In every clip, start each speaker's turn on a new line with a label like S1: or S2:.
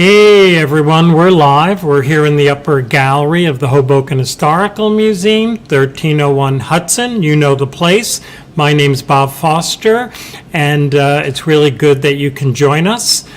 S1: Hey everyone, we're live. We're here in the upper gallery of the Hoboken Historical Museum, 1301 Hudson. You know the place. My name's Bob Foster, and it's really good that you can join us.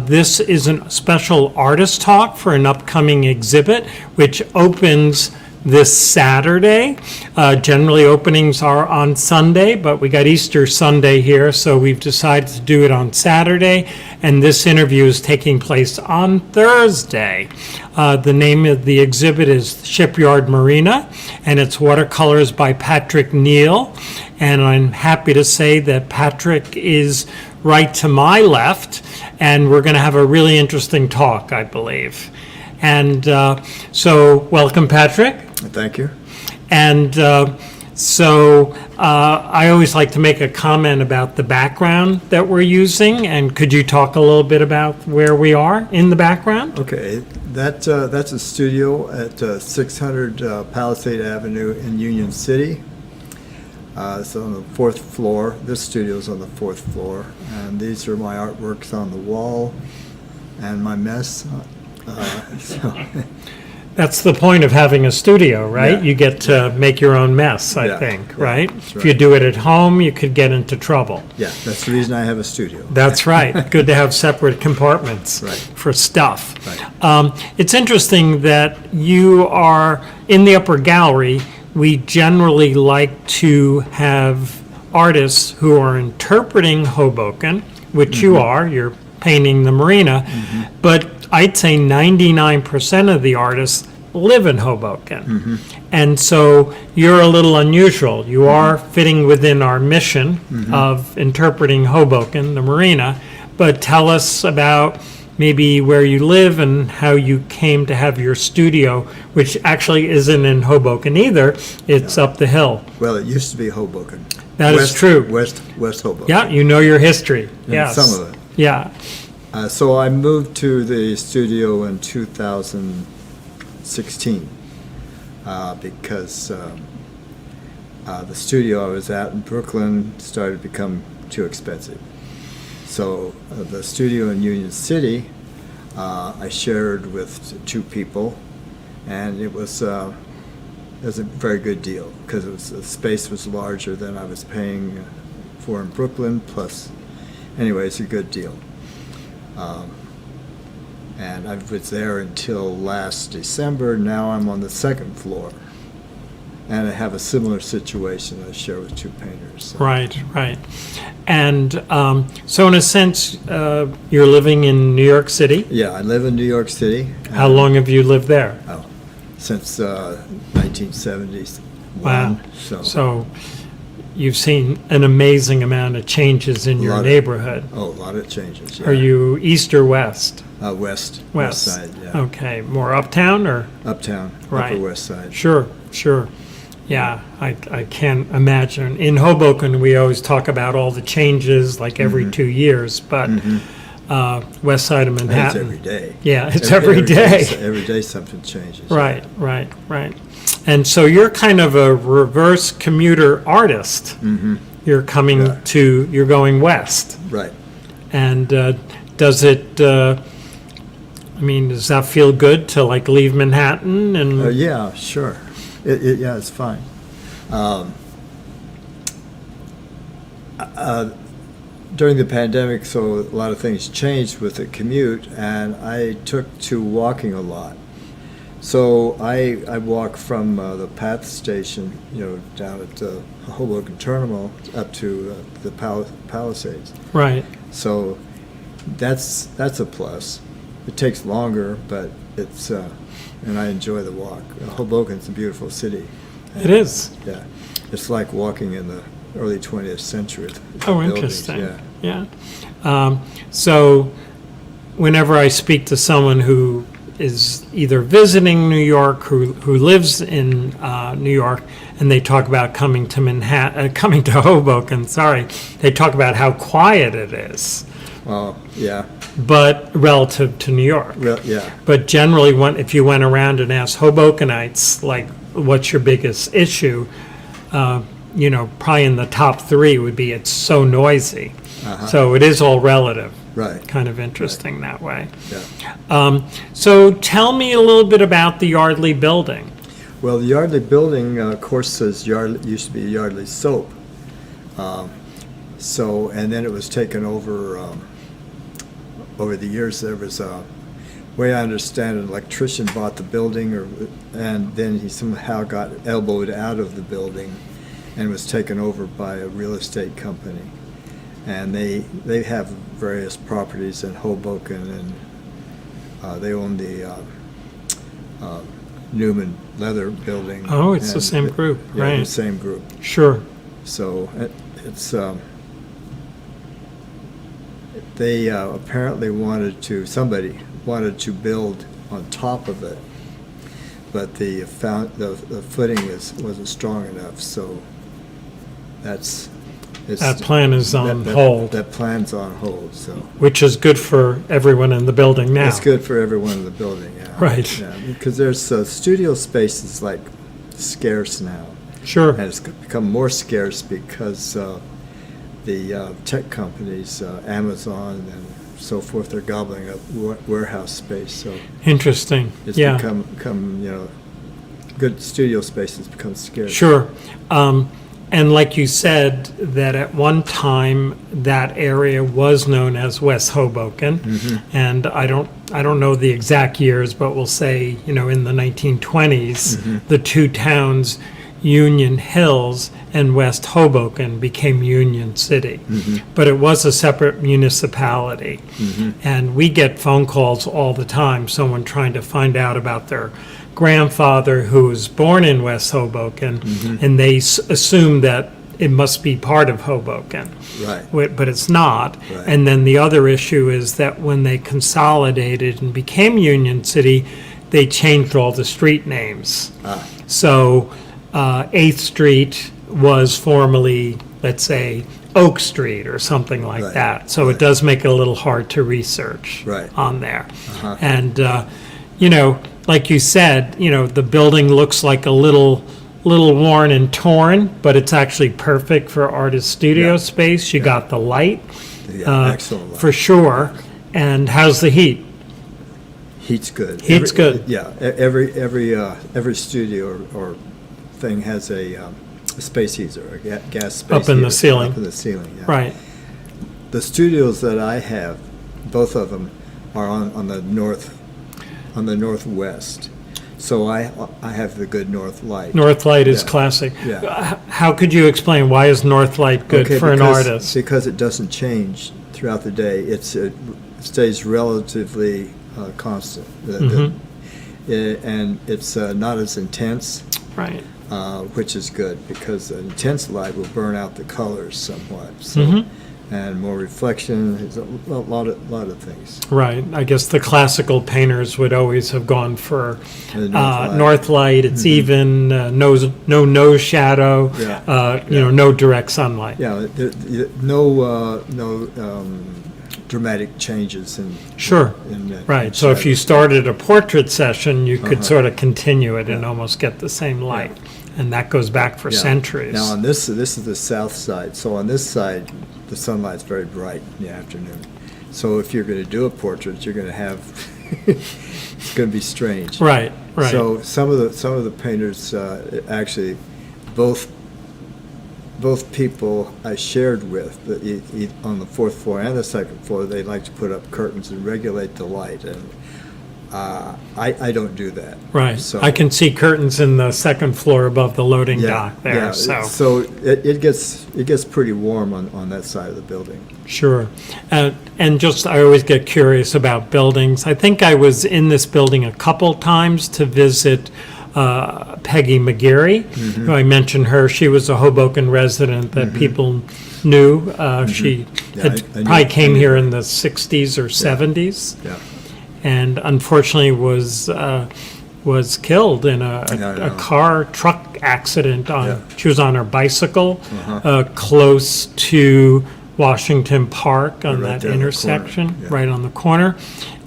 S1: This is a special artist talk for an upcoming exhibit, which opens this Saturday. Generally openings are on Sunday, but we got Easter Sunday here, so we've decided to do it on Saturday, and this interview is taking place on Thursday. The name of the exhibit is Yard Marina, and it's watercolors by Patrick Neill, and I'm happy to say that Patrick is right to my left, and we're going to have a really interesting talk, I believe. And so welcome, Patrick.
S2: Thank you.
S1: And I always like to make a comment about the background that we're using. And could you talk a little bit about where we are in the background?
S2: Okay, that's a studio at 600 Palisade Avenue in Union City. It's on the fourth floor. This studio is on the fourth floor. And these are my artworks on the wall and my mess.
S1: That's the point of having a studio, right?
S2: Yeah.
S1: You get to make your own mess, I think, right?
S2: That's
S1: If you do it at home, you could get into trouble.
S2: Yeah, that's the reason I have a studio.
S1: That's right. Good to have separate compartments for stuff.
S2: Right.
S1: It's interesting that you are in the upper gallery. We generally like to have artists who are interpreting Hoboken, which you are. You're painting the marina, but I'd say 99% of the artists live in Hoboken. And so you're a little unusual. You are fitting within our mission of interpreting Hoboken, the marina, but tell us about maybe where you live and how you came to have your studio, which actually isn't in Hoboken either. It's up the hill.
S2: Well, it used to be Hoboken.
S1: That is true.
S2: West Hoboken.
S1: Yeah, you know your history.
S2: And
S1: Yes.
S2: some of it.
S1: Yeah.
S2: So I moved to the studio in 2016 because the studio I was at in Brooklyn started to become too expensive. So the studio in Union City I shared with two people, and it was a very good deal because the space was larger than I was paying for in Brooklyn. Plus, anyway, it's a good deal. And I was there until last December. Now I'm on the second floor, and I have a similar situation I share with two painters. So.
S1: Right. And so in a sense, you're living in New York City?
S2: Yeah, I live in New York City.
S1: How long have you lived there?
S2: Oh, since 1971.
S1: Wow.
S2: So
S1: you've seen an amazing amount of changes in your neighborhood.
S2: A lot of changes, yeah.
S1: Are you east or west?
S2: West side, yeah.
S1: Okay, more uptown or?
S2: Uptown,
S1: Right.
S2: Upper West Side.
S1: Sure. Yeah, I can't imagine. In Hoboken, we always talk about all the changes like every 2 years, but west side of Manhattan.
S2: It's every day.
S1: Yeah, it's every day.
S2: Every day something changes.
S1: Right. And so you're kind of a reverse commuter artist. You're coming you're going west.
S2: Right.
S1: And does that feel good to like leave Manhattan? And
S2: Yeah, sure. Yeah, it's fine. During the pandemic, so a lot of things changed with the commute, and I took to walking a lot. So I walk from the PATH station, down at the Hoboken Terminal up to the Palisades.
S1: Right.
S2: So that's a plus. It takes longer, but it's and I enjoy the walk. Hoboken's a beautiful city.
S1: It is.
S2: Yeah, it's like walking in the early 20th century. With
S1: Oh,
S2: buildings,
S1: interesting. Yeah. So whenever I speak to someone who is either visiting New York, who lives in New York, and they talk about coming to Hoboken, they talk about how quiet it is.
S2: Well, yeah.
S1: But relative to New York.
S2: Yeah.
S1: But generally, if you went around and asked Hobokenites, like, what's your biggest issue, probably in the top three would be it's so noisy. So it is all relative.
S2: Right.
S1: Kind of interesting that way.
S2: Yeah.
S1: So tell me a little bit about the Yardley building.
S2: Well, the Yardley building, of course, used to be Yardley Soap. And then it was taken over over the years. There was a way I understand it, an electrician bought the building, and then he somehow got elbowed out of the building and was taken over by a real estate company. And they have various properties in Hoboken, and they own the Newman Leather building.
S1: Oh, it's the same group,
S2: yeah,
S1: right?
S2: The same group.
S1: Sure.
S2: So it's they apparently somebody wanted to build on top of it, but the footing wasn't strong enough. So that
S1: plan is on hold.
S2: That plan's on hold. So
S1: which is good for everyone in the building now.
S2: it's good for everyone in the building. Yeah.
S1: Right.
S2: Yeah, because there's studio space is like scarce now.
S1: Sure.
S2: And it's become more scarce because the tech companies, Amazon and so forth, are gobbling up warehouse space. So
S1: Interesting.
S2: it's
S1: Yeah.
S2: become good studio space has become scarce.
S1: Sure. And like you said, that at one time that area was known as West Hoboken, and I don't know the exact years, but we'll say in the 1920s, the two towns, Union Hills and West Hoboken, became Union City. But it was a separate municipality, and we get phone calls all the time, someone trying to find out about their grandfather who was born in West Hoboken, and they assume that it must be part of Hoboken.
S2: Right.
S1: But it's not.
S2: Right.
S1: And then the other issue is that when they consolidated and became Union City, they changed all the street names. So 8th Street was formerly, let's say, Oak Street or something like
S2: Right.
S1: that. So
S2: Right.
S1: it does make it a little hard to research
S2: Right.
S1: on there.
S2: Uh-huh.
S1: And, like you said, the building looks like a little worn and torn, but it's actually perfect for artist studio
S2: Yeah.
S1: space. You got the light,
S2: Yeah, excellent.
S1: for sure. And how's the heat?
S2: Heat's good.
S1: Heat's good.
S2: Yeah, every studio or thing has a space heater, a gas space
S1: Up in the
S2: heater
S1: ceiling.
S2: Up in the ceiling, yeah.
S1: Right.
S2: The studios that I have, both of them, are on the northwest. So I have the good north light.
S1: North light is
S2: Yeah.
S1: classic.
S2: Yeah.
S1: How could you explain why is North light good
S2: Okay,
S1: for an
S2: because-
S1: artist?
S2: Because it doesn't change throughout the day. It stays relatively constant. And it's not as intense,
S1: Right.
S2: which is good because an intense light will burn out the colors somewhat. So,
S1: Mhm.
S2: and more reflection. There's a lot of things.
S1: Right. I guess the classical painters would always have gone for
S2: The north light.
S1: north light. It's even no nose shadow.
S2: Yeah.
S1: No direct sunlight.
S2: Yeah, no dramatic changes in.
S1: Sure.
S2: In
S1: Right. So if you started a portrait session, you could sort of continue it and
S2: Yeah.
S1: almost get the same light, and that goes back for
S2: Yeah.
S1: centuries.
S2: Now on this is the south side. So on this side, the sunlight's very bright in the afternoon. So if you're going to do a portrait, you're going to have it's going to be strange.
S1: Right. Right.
S2: So some of the painters actually both people I shared with on the 4th floor and the 2nd floor, they like to put up curtains and regulate the light, and I don't do that.
S1: Right.
S2: So
S1: I can see curtains in the 2nd floor above the loading dock there.
S2: Yeah.
S1: So
S2: It gets pretty warm on that side of the building.
S1: sure. And just I always get curious about buildings. I think I was in this building a couple times to visit Peggy McGeary, who I mentioned her. She was a Hoboken resident that people knew. She
S2: Yeah,
S1: had
S2: I knew-
S1: probably came
S2: I knew
S1: here
S2: her.
S1: in the 60s or 70s.
S2: Yeah.
S1: And unfortunately was killed in
S2: Yeah, I
S1: a
S2: know.
S1: car truck accident.
S2: Yeah.
S1: She was on her bicycle
S2: Uh-huh.
S1: close to Washington Park on
S2: Right
S1: that
S2: there on the corner,
S1: intersection,
S2: yeah.
S1: right on the corner.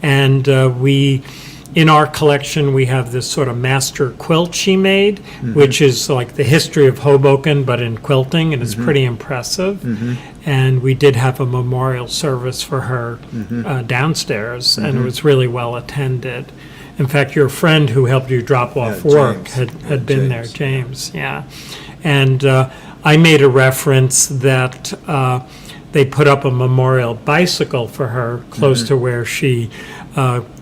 S1: And we in our collection, we have this sort of master quilt she made, which is like the history of Hoboken, but in quilting, and it's pretty impressive. And we did have a memorial service for her downstairs, and it was really well attended. In fact, your friend who helped you drop off work had been there, James, yeah. And I made a reference that they put up a memorial bicycle for her close to where she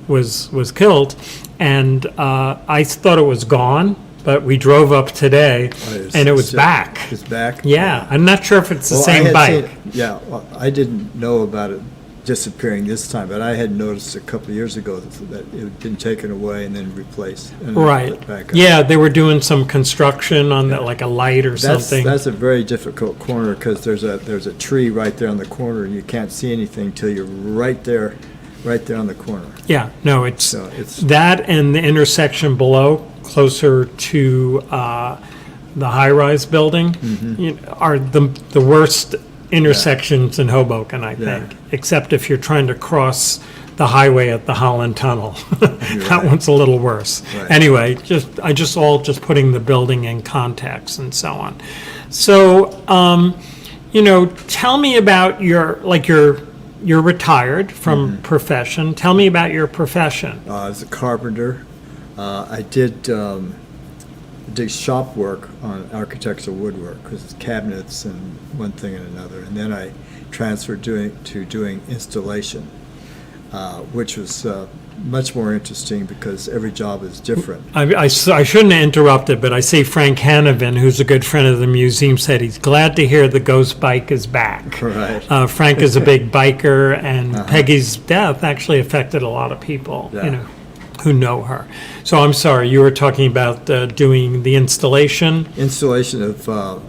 S1: was killed, and I thought it was gone, but we drove up today, and it was back.
S2: It's back?
S1: Yeah, I'm not sure if it's the
S2: Well,
S1: same bike.
S2: Well, I didn't know about it disappearing this time, but I had noticed a couple of years ago that it had been taken away and then replaced. And
S1: Right.
S2: put back up.
S1: Yeah, they were doing some construction on that, like a light or something.
S2: That's a very difficult corner because there's a tree right there on the corner, and you can't see anything till you're right there on the corner.
S1: Yeah, no, it's
S2: So it's
S1: that and the intersection below, closer to the high-rise building, are the worst intersections in Hoboken, I think, except if you're trying to cross the highway at the Holland Tunnel. That one's a little worse.
S2: Right.
S1: Anyway, just putting the building in context and so on. So, tell me about you're retired from profession. Tell me about your profession.
S2: as a carpenter, I did shop work on architectural woodwork, because it's cabinets and one thing and another. And then I transferred to doing installation, which was much more interesting because every job is different.
S1: I shouldn't have interrupted, but I see Frank Hanovan, who's a good friend of the museum, said he's glad to hear the ghost bike is back.
S2: Right.
S1: Frank is a big biker, and Peggy's death actually affected a lot of people, who know her. So I'm sorry, you were talking about doing the installation?
S2: Installation of the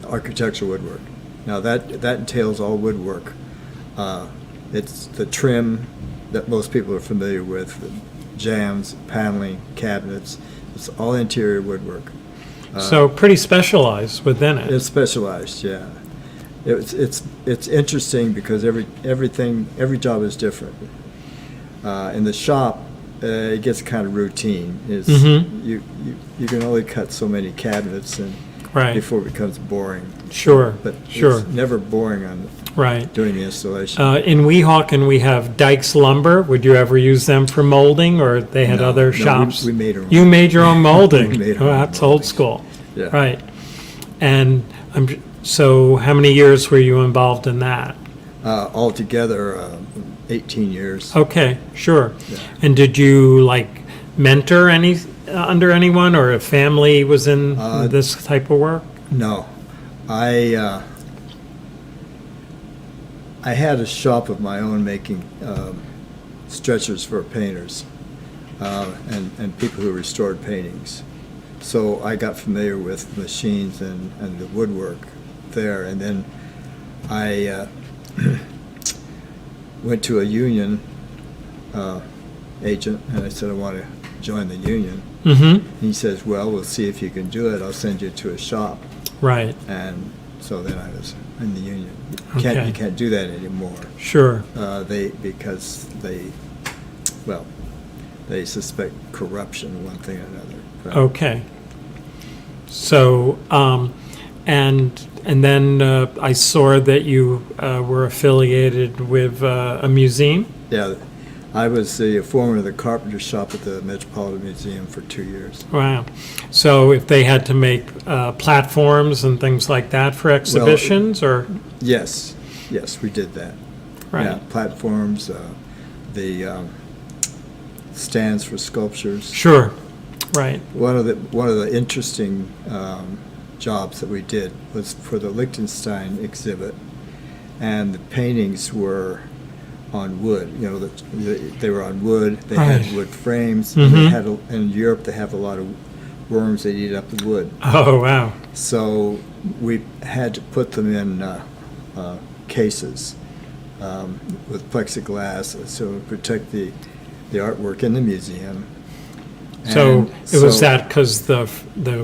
S2: architectural woodwork. Now that entails all woodwork. It's the trim that most people are familiar with, the jambs, paneling, cabinets. It's all interior woodwork.
S1: So pretty specialized within it.
S2: It's specialized, yeah. It's interesting because every job is different. In the shop, it gets kind of routine. You can only cut so many cabinets and before it becomes boring.
S1: Sure,
S2: But
S1: sure.
S2: it's never boring on doing the installation.
S1: In Weehawken, we have Dykes Lumber. Would you ever use them for molding, or they had other shops?
S2: We made our own.
S1: You made your own molding?
S2: We made our own
S1: That's old
S2: molding.
S1: school.
S2: Yeah.
S1: Right. And so how many years were you involved in that?
S2: Altogether, 18 years.
S1: Okay, sure.
S2: Yeah.
S1: And did you mentor under anyone, or a family was in this type of work?
S2: No, I had a shop of my own making stretchers for painters and people who restored paintings. So I got familiar with machines and the woodwork there, and then I went to a union agent, and I said I want to join the union. He says, well, we'll see if you can do it. I'll send you to a shop. Right. And so then I was in the union. You can't do that anymore.
S1: Sure.
S2: Because they suspect corruption, one thing or another. Right?
S1: Okay. So, and then I saw that you were affiliated with a museum?
S2: Yeah. I was the foreman of the carpenter shop at the Metropolitan Museum for 2 years.
S1: Wow. So if they had to make platforms and things like that for exhibitions, or?
S2: Yes, we did that.
S1: Right.
S2: Yeah, platforms, the stands for sculptures.
S1: Sure. Right.
S2: One of the interesting jobs that we did was for the Liechtenstein exhibit, and the paintings were on wood. They were on wood. They had wood frames. And they had in Europe, they have a lot of worms that eat up the wood.
S1: Oh, wow.
S2: So we had to put them in cases with plexiglass so to protect the artwork in the museum.
S1: So it was that because the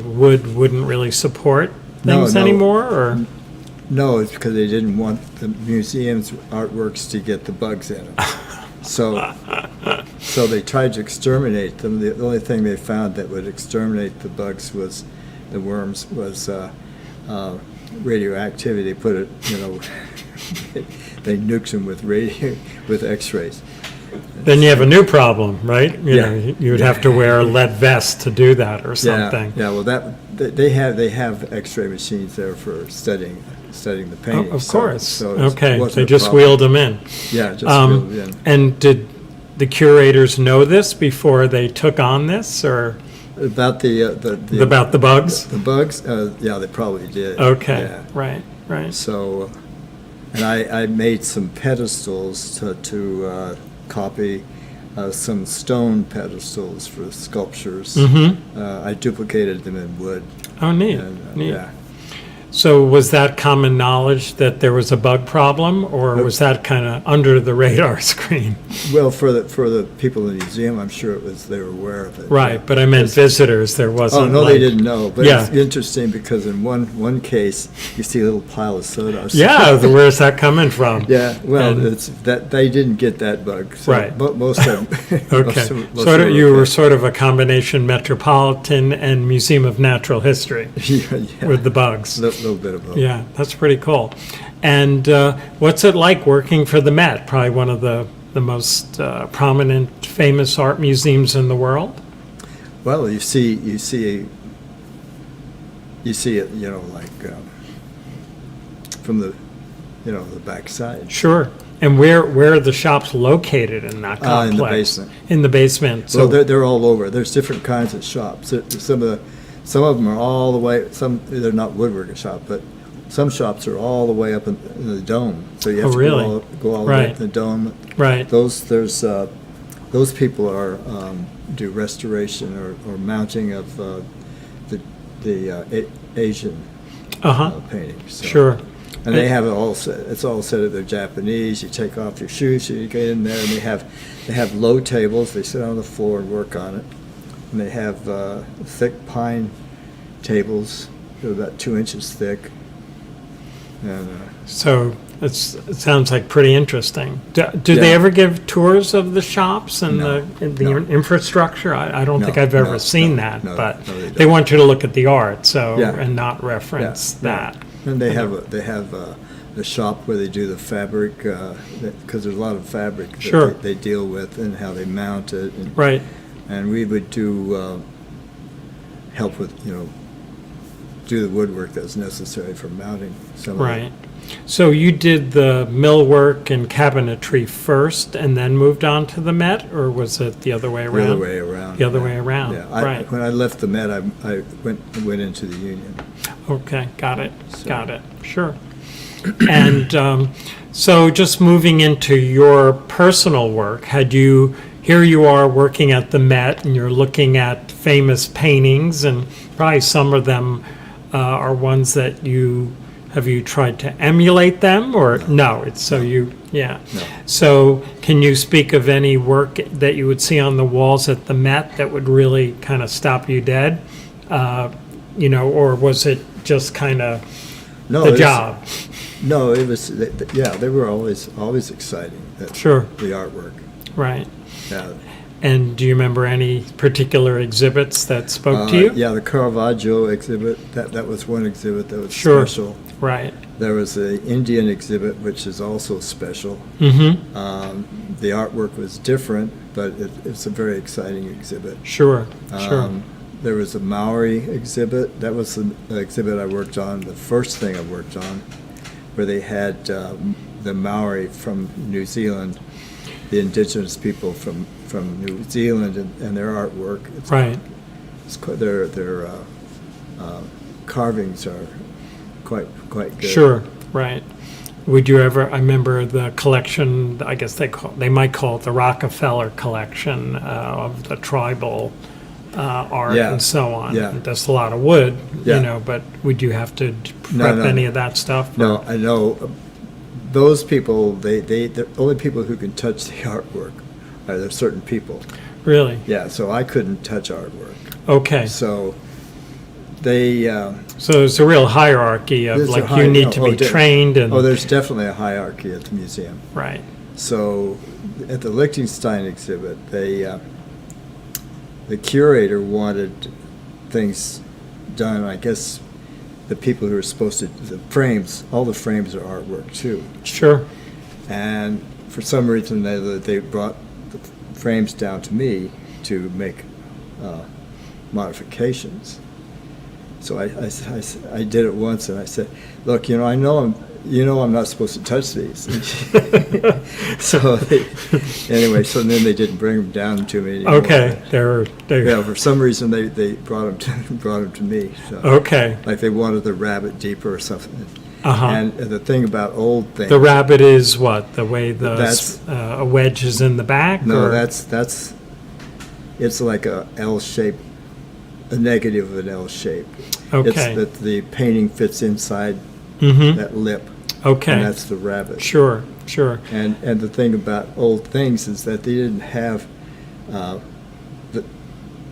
S1: wood wouldn't really support things anymore, or?
S2: No, it's because they didn't want the museum's artworks to get the bugs in them. So they tried to exterminate them. The only thing they found that would exterminate the bugs was the worms was radioactivity. They put it, they nuked them with X-rays.
S1: Then you have a new problem, right?
S2: Yeah.
S1: You would have to wear a lead vest to do that or something.
S2: Yeah. Well, they have X-ray machines there for studying the painting.
S1: Of course.
S2: So
S1: okay.
S2: wasn't
S1: They
S2: a
S1: just
S2: problem.
S1: wheeled them in.
S2: Yeah, just wheeled in.
S1: And did the curators know this before they took on this, or
S2: About
S1: about the bugs?
S2: The bugs? Yeah, they probably did.
S1: Okay.
S2: Yeah.
S1: Right.
S2: So, and I made some pedestals to copy some stone pedestals for sculptures.
S1: Mm-hmm.
S2: I duplicated them in wood.
S1: Oh, neat.
S2: And,
S1: Neat.
S2: Yeah.
S1: So was that common knowledge that there was a bug problem, or was that kind of under the radar screen?
S2: Well, for the people in the museum, I'm sure they were aware of it.
S1: Right, but I meant visitors. There wasn't.
S2: Oh no,
S1: like,
S2: they didn't know. But
S1: Yeah.
S2: it's interesting because in one case, you see a little pile of soda.
S1: Yeah, where's that coming from?
S2: Yeah, well,
S1: And-
S2: it's that they didn't get that bug. So
S1: Right.
S2: Most of them.
S1: Okay.
S2: most
S1: So
S2: of them
S1: you were
S2: okay.
S1: sort of a combination Metropolitan and Museum of Natural History
S2: Yeah,
S1: with the bugs.
S2: a little bit of both.
S1: Yeah, that's pretty cool. And what's it like working for the Met? Probably one of the most prominent, famous art museums in the world.
S2: Well, you see it, like from the backside.
S1: Sure. And where are the shops located in that complex?
S2: In the basement.
S1: In the basement. So
S2: Well, they're all over. There's different kinds of shops. Some of them are all the way. They're not woodworking shop, but some shops are all the way up in the dome. So you have to
S1: really?
S2: go all the way
S1: Right.
S2: up in the dome.
S1: right.
S2: Those people are do restoration or mounting of the Asian
S1: Uh-huh.
S2: paintings. So.
S1: Sure.
S2: And they have it all set. It's all set up. They're Japanese. You take off your shoes, you get in there, and they have low tables. They sit on the floor and work on it. And they have thick pine tables, they're about 2 inches thick. And
S1: So it sounds like pretty interesting. Do they
S2: Yeah.
S1: ever give tours of the shops and
S2: No,
S1: the
S2: no.
S1: infrastructure? I don't
S2: No,
S1: think I've ever
S2: no,
S1: seen
S2: no,
S1: that,
S2: no,
S1: but
S2: no, they
S1: they
S2: don't.
S1: want you to look at the art, so
S2: Yeah.
S1: and not reference that.
S2: and they have the shop where they do the fabric, because there's a lot of fabric that
S1: Sure.
S2: they deal with and how they mount it.
S1: Right.
S2: And we would do help with, do the woodwork that's necessary for mounting some of it.
S1: Right. So you did the millwork and cabinetry first and then moved on to the Met, or was it the other way
S2: The
S1: around?
S2: other way around.
S1: The other way around,
S2: Yeah.
S1: right.
S2: When I left the Met, I went into the Union.
S1: Okay, got it,
S2: So-
S1: got it, sure. And so just moving into your personal work, here you are working at the Met and you're looking at famous paintings, and probably some of them are ones that have you tried to emulate them, or no? It's so yeah.
S2: No.
S1: So can you speak of any work that you would see on the walls at the Met that would really kind of stop you dead? Or was it just kind of
S2: No,
S1: the
S2: it was-
S1: job?
S2: No, it was, they were always exciting.
S1: Sure.
S2: The artwork.
S1: Right.
S2: Yeah.
S1: And do you remember any particular exhibits that spoke to you?
S2: Yeah, the Caravaggio exhibit, that was one exhibit that was
S1: Sure.
S2: special.
S1: Right.
S2: There was the Indian exhibit, which is also special.
S1: Mm-hmm.
S2: The artwork was different, but it's a very exciting exhibit.
S1: Sure. Sure.
S2: There was a Maori exhibit. That was the exhibit I worked on, the first thing I worked on, where they had the Maori from New Zealand, the indigenous people from New Zealand, and their artwork.
S1: Right.
S2: Their carvings are quite good.
S1: Sure. Right. Would you ever? I remember the collection. I guess they might call it the Rockefeller collection of the tribal art
S2: Yeah.
S1: and so on.
S2: Yeah.
S1: That's a lot of wood,
S2: Yeah.
S1: But would you have to
S2: No,
S1: prep
S2: no.
S1: any of that stuff?
S2: No, I know. Those people, the only people who can touch the artwork are there certain people.
S1: Really?
S2: Yeah, so I couldn't touch artwork.
S1: Okay.
S2: So they.
S1: So there's a real hierarchy of
S2: There's a
S1: like
S2: hi-
S1: you need
S2: no,
S1: to be
S2: there-
S1: trained and
S2: Oh, there's definitely a hierarchy at the museum.
S1: right.
S2: So at the Liechtenstein exhibit, the curator wanted things done. I guess the people who were supposed to, the frames, all the frames are artwork too.
S1: Sure.
S2: And for some reason, they brought the frames down to me to make modifications. So I did it once, and I said, "Look, I know I'm not supposed to touch these." So anyway, so then they didn't bring them down to me anymore.
S1: Okay,
S2: Yeah, for some reason they brought them to me. So,
S1: okay.
S2: like they wanted the rabbit deeper or something.
S1: Uh-huh.
S2: And the thing about old things.
S1: The rabbit is what? The way
S2: That's-
S1: a wedge is in the back?
S2: No,
S1: or?
S2: that's it's like a L shape, a negative of an L shape.
S1: Okay.
S2: It's that the painting fits inside
S1: Mm-hmm.
S2: that lip.
S1: Okay.
S2: And that's the rabbit.
S1: Sure.
S2: And the thing about old things is that they didn't have,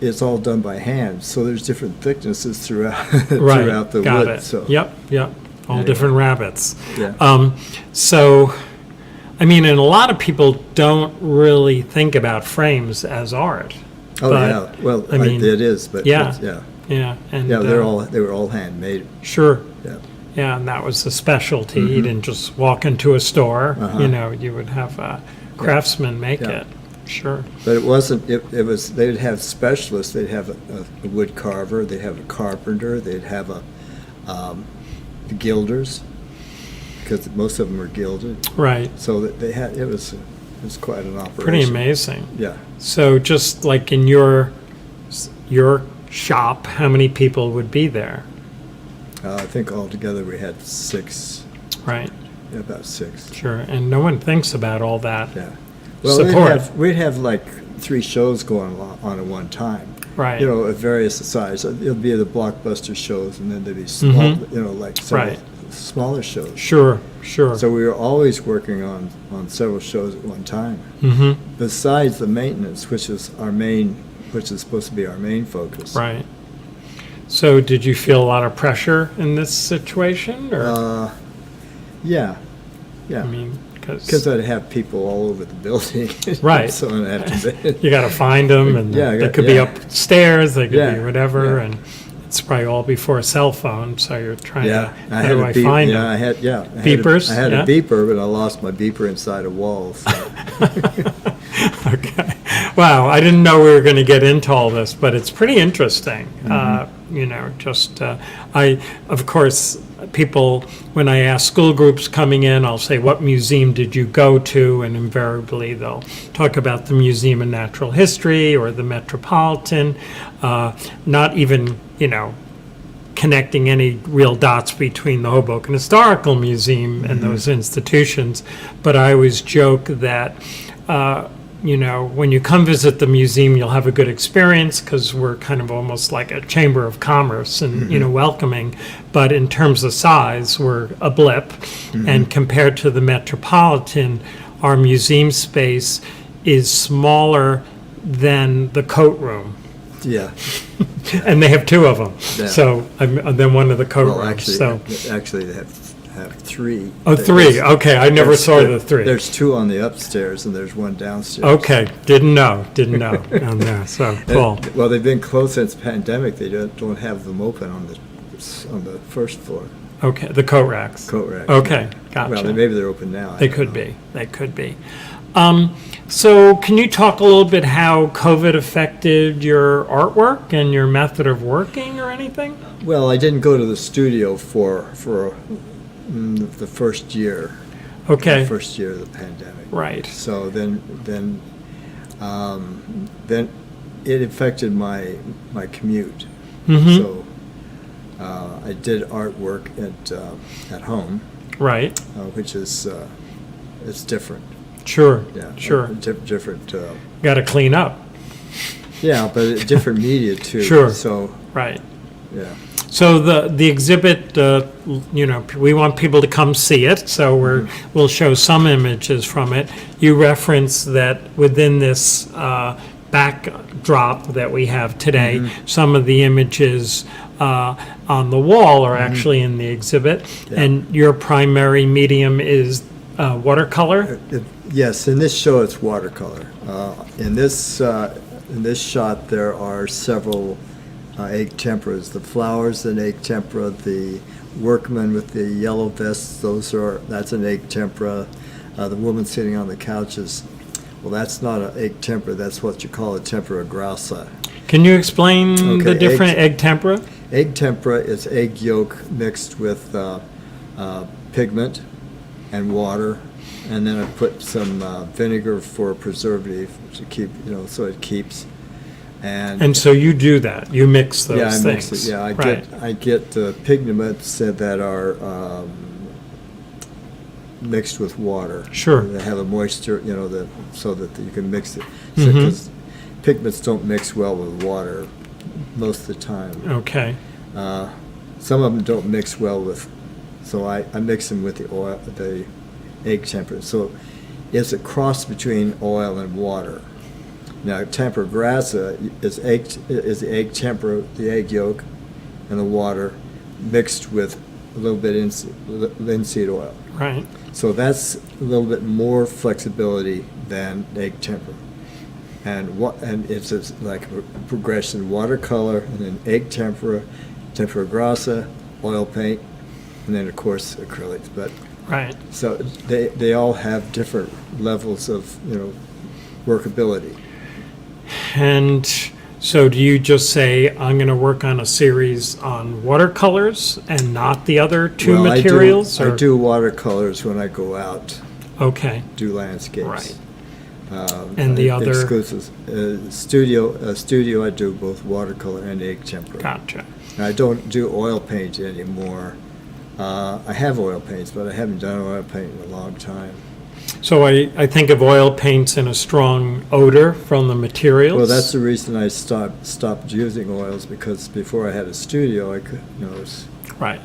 S2: it's all done by hand, so there's different thicknesses throughout
S1: Right.
S2: throughout the
S1: Got
S2: wood.
S1: it.
S2: So
S1: Yep. All
S2: Anyway.
S1: different rabbits.
S2: Yeah.
S1: So, I mean, and a lot of people don't really think about frames as art.
S2: Oh
S1: but,
S2: yeah. Well,
S1: I mean,
S2: it is, but
S1: yeah.
S2: yeah.
S1: Yeah. And
S2: Yeah, they were all handmade.
S1: sure.
S2: Yeah.
S1: Yeah, and that was the specialty. You didn't just walk into a store.
S2: Uh-huh.
S1: You would have a craftsman make
S2: Yeah.
S1: it. Sure.
S2: But it wasn't. It was. They'd have specialists. They'd have a wood carver. They'd have a carpenter. They'd have the gilders, because most of them were gilded.
S1: Right.
S2: So that they had. It was quite an operation.
S1: Pretty amazing.
S2: Yeah.
S1: So just like in your shop, how many people would be there?
S2: I think altogether we had 6.
S1: Right.
S2: Yeah, about 6.
S1: Sure. And no one thinks about all that.
S2: Yeah. Well,
S1: Support.
S2: we'd have like 3 shows going on at one time.
S1: Right.
S2: Of various sizes. It'll be the blockbuster shows, and then there'd be small, like several
S1: Right.
S2: smaller shows.
S1: Sure.
S2: So we were always working on several shows at one time.
S1: Mm-hmm.
S2: Besides the maintenance, which is supposed to be our main focus.
S1: Right. So did you feel a lot of pressure in this situation? Or,
S2: Yeah.
S1: I mean,
S2: Because I'd have people all over the building.
S1: Right.
S2: So I'd have to.
S1: you got to find them, and
S2: Yeah,
S1: they could be
S2: yeah.
S1: upstairs, they could be
S2: Yeah,
S1: whatever,
S2: yeah.
S1: and it's probably all before a cell phone, so you're trying
S2: Yeah,
S1: to, how do I
S2: beep-
S1: find
S2: yeah,
S1: them?
S2: I had
S1: Beepers,
S2: I had
S1: yeah.
S2: a beeper, but I lost my beeper inside a wall. So.
S1: Okay. Wow, I didn't know we were going to get into all this, but it's pretty interesting. Of course, people, when I ask school groups coming in, I'll say, what museum did you go to? And invariably they'll talk about the Museum of Natural History or the Metropolitan, not even, connecting any real dots between the Hoboken Historical Museum and those institutions. But I always joke that, when you come visit the museum, you'll have a good experience because we're kind of almost like a chamber of commerce and, welcoming. But in terms of size, we're a blip. And compared to the Metropolitan, our museum space is smaller than the coat room.
S2: Yeah.
S1: And they have 2 of them.
S2: Yeah.
S1: So I'm then one of the coat
S2: Well,
S1: rooms.
S2: actually, they have 3.
S1: Oh, 3. Okay, I never saw the 3.
S2: There's 2 on the upstairs, and there's 1 downstairs.
S1: Okay, didn't know on there. So cool.
S2: Well, they've been closed since pandemic. They don't have them open on the first floor.
S1: Okay, the coat racks.
S2: Coat rack.
S1: Okay, gotcha.
S2: Well, maybe they're open now. I
S1: They
S2: don't
S1: could
S2: know.
S1: be. They could be. So can you talk a little bit how COVID affected your artwork and your method of working or anything?
S2: Well, I didn't go to the studio for the first year.
S1: Okay.
S2: The first year of the pandemic.
S1: Right.
S2: So then it affected my commute.
S1: Mm-hmm.
S2: So I did artwork at home,
S1: Right.
S2: which is it's different.
S1: Sure.
S2: Yeah.
S1: Sure.
S2: Different.
S1: Got to clean up.
S2: Yeah, but different media too.
S1: Sure.
S2: So
S1: Right.
S2: yeah.
S1: So the exhibit, we want people to come see it, so we'll show some images from it. You reference that within this backdrop that we have today, some of the images on the wall are actually in the exhibit,
S2: Yeah.
S1: and your primary medium is watercolor?
S2: Yes, in this show it's watercolor. In this shot there are several egg temperas. The flowers, an egg tempera. The workman with the yellow vests, that's an egg tempera. The woman sitting on the couches, well, that's not an egg tempera. That's what you call a tempera grassa.
S1: Can you explain the
S2: Okay,
S1: different egg tempera?
S2: Egg tempera is egg yolk mixed with pigment and water, and then I put some vinegar for preservative to keep, so it keeps.
S1: And so you do that. You mix those
S2: Yeah, I
S1: things.
S2: mix it. Yeah,
S1: Right.
S2: I get pigments that are mixed with water.
S1: Sure.
S2: They have a moisture, so that you can mix it.
S1: Mhm.
S2: Because pigments don't mix well with water most of the time.
S1: Okay.
S2: Some of them don't mix well with, so I mix them with the oil, the egg tempera. So it's a cross between oil and water. Now, tempera grassa is the egg tempera, the egg yolk, and the water mixed with a little bit linseed oil.
S1: Right.
S2: So that's a little bit more flexibility than egg tempera. And it's like a progression: watercolor, and then egg tempera, tempera grassa, oil paint, and then of course acrylics. But
S1: Right.
S2: so they all have different levels of workability.
S1: And so do you just say, I'm going to work on a series on watercolors and not the other two
S2: Well,
S1: materials?
S2: I do watercolors when I go out,
S1: Okay.
S2: do landscapes.
S1: Right. And the other-
S2: exclusives. Studio, I do both watercolor and egg tempera.
S1: Gotcha.
S2: I don't do oil paint anymore. I have oil paints, but I haven't done oil paint in a long time.
S1: So I think of oil paints in a strong odor from the materials.
S2: Well, that's the reason I stopped using oils, because before I had a studio, I could,
S1: Right.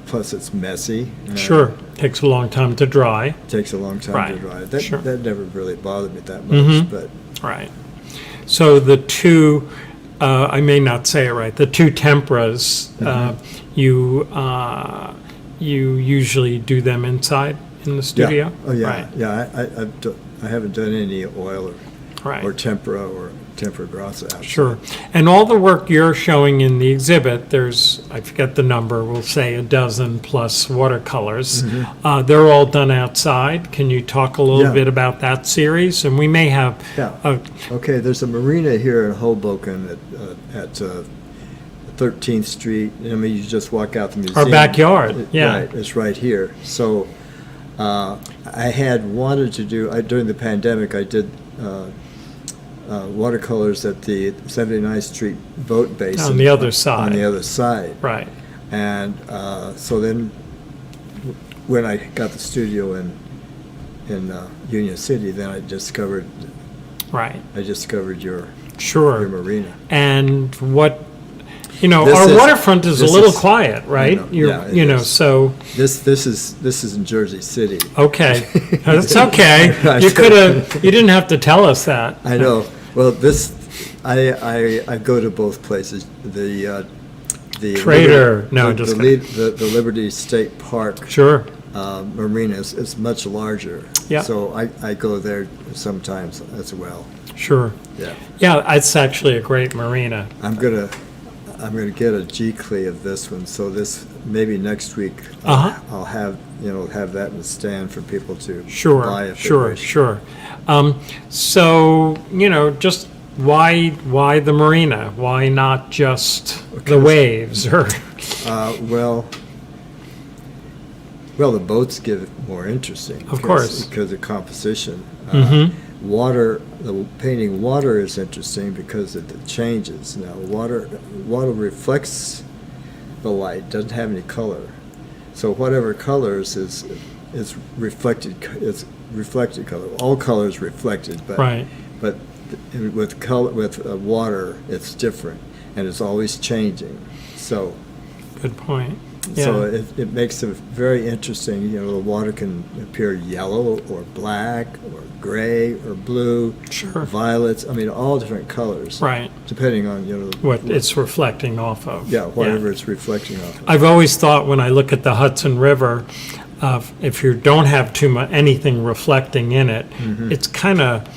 S2: plus it's messy. and
S1: Sure. Takes a long time to dry.
S2: It takes a long time
S1: Right.
S2: to dry. That
S1: Sure.
S2: that never really bothered me that much,
S1: Mhm.
S2: but
S1: Right. So the two, I may not say it right, the two temperas, you usually do them inside in the studio?
S2: yeah. Oh yeah,
S1: Right.
S2: yeah. I haven't done any oil
S1: Right.
S2: or tempera grassa. Outside.
S1: Sure. And all the work you're showing in the exhibit, there's, I forget the number, we'll say a dozen plus watercolors. They're all done outside. Can you talk a little
S2: Yeah.
S1: bit about that series? And we may have,
S2: Yeah. Okay, there's a marina here in Hoboken at 13th Street. I mean, you just walk out the museum.
S1: Our backyard, yeah.
S2: Right, it's right here. So I had wanted to do, during the pandemic, I did watercolors at the 79th Street boat basin.
S1: On the other side.
S2: On the other side.
S1: right.
S2: And so then, when I got the studio in Union City, then I discovered
S1: Right.
S2: your
S1: Sure.
S2: marina.
S1: And what,
S2: This
S1: our
S2: is-
S1: waterfront is a
S2: this
S1: little
S2: is-
S1: quiet, right?
S2: I know. Yeah, it is.
S1: So,
S2: This is in Jersey City.
S1: okay. That's okay. You didn't have to tell us that.
S2: I know. Well, I go to both places. The
S1: Trader. No, just
S2: the Liberty State Park
S1: Sure.
S2: marina is much larger.
S1: Yeah.
S2: So I go there sometimes as well.
S1: Sure.
S2: Yeah.
S1: Yeah, it's actually a great marina.
S2: I'm gonna get a G-Clee of this one. So maybe next week
S1: Uh-huh.
S2: I'll have that in the stand for people to
S1: Sure,
S2: buy if they
S1: sure,
S2: wish.
S1: sure. So, just why the marina? Why not just the waves or?
S2: Well, the boats get it more interesting.
S1: Of course.
S2: Because of composition.
S1: Mhm.
S2: The painting water is interesting because it changes. Now, water reflects the light, doesn't have any color. So whatever colors is reflected. It's reflected color. All color is reflected, but
S1: Right.
S2: but with water, it's different, and it's always changing. So.
S1: Good point.
S2: So
S1: Yeah.
S2: it makes it very interesting. The water can appear yellow or black or gray or blue,
S1: Sure.
S2: violets. I mean, all different colors.
S1: Right.
S2: Depending on
S1: What it's reflecting off of.
S2: whatever it's reflecting off. Of.
S1: I've always thought when I look at the Hudson River, if you don't have too much, anything reflecting in it, it's kind of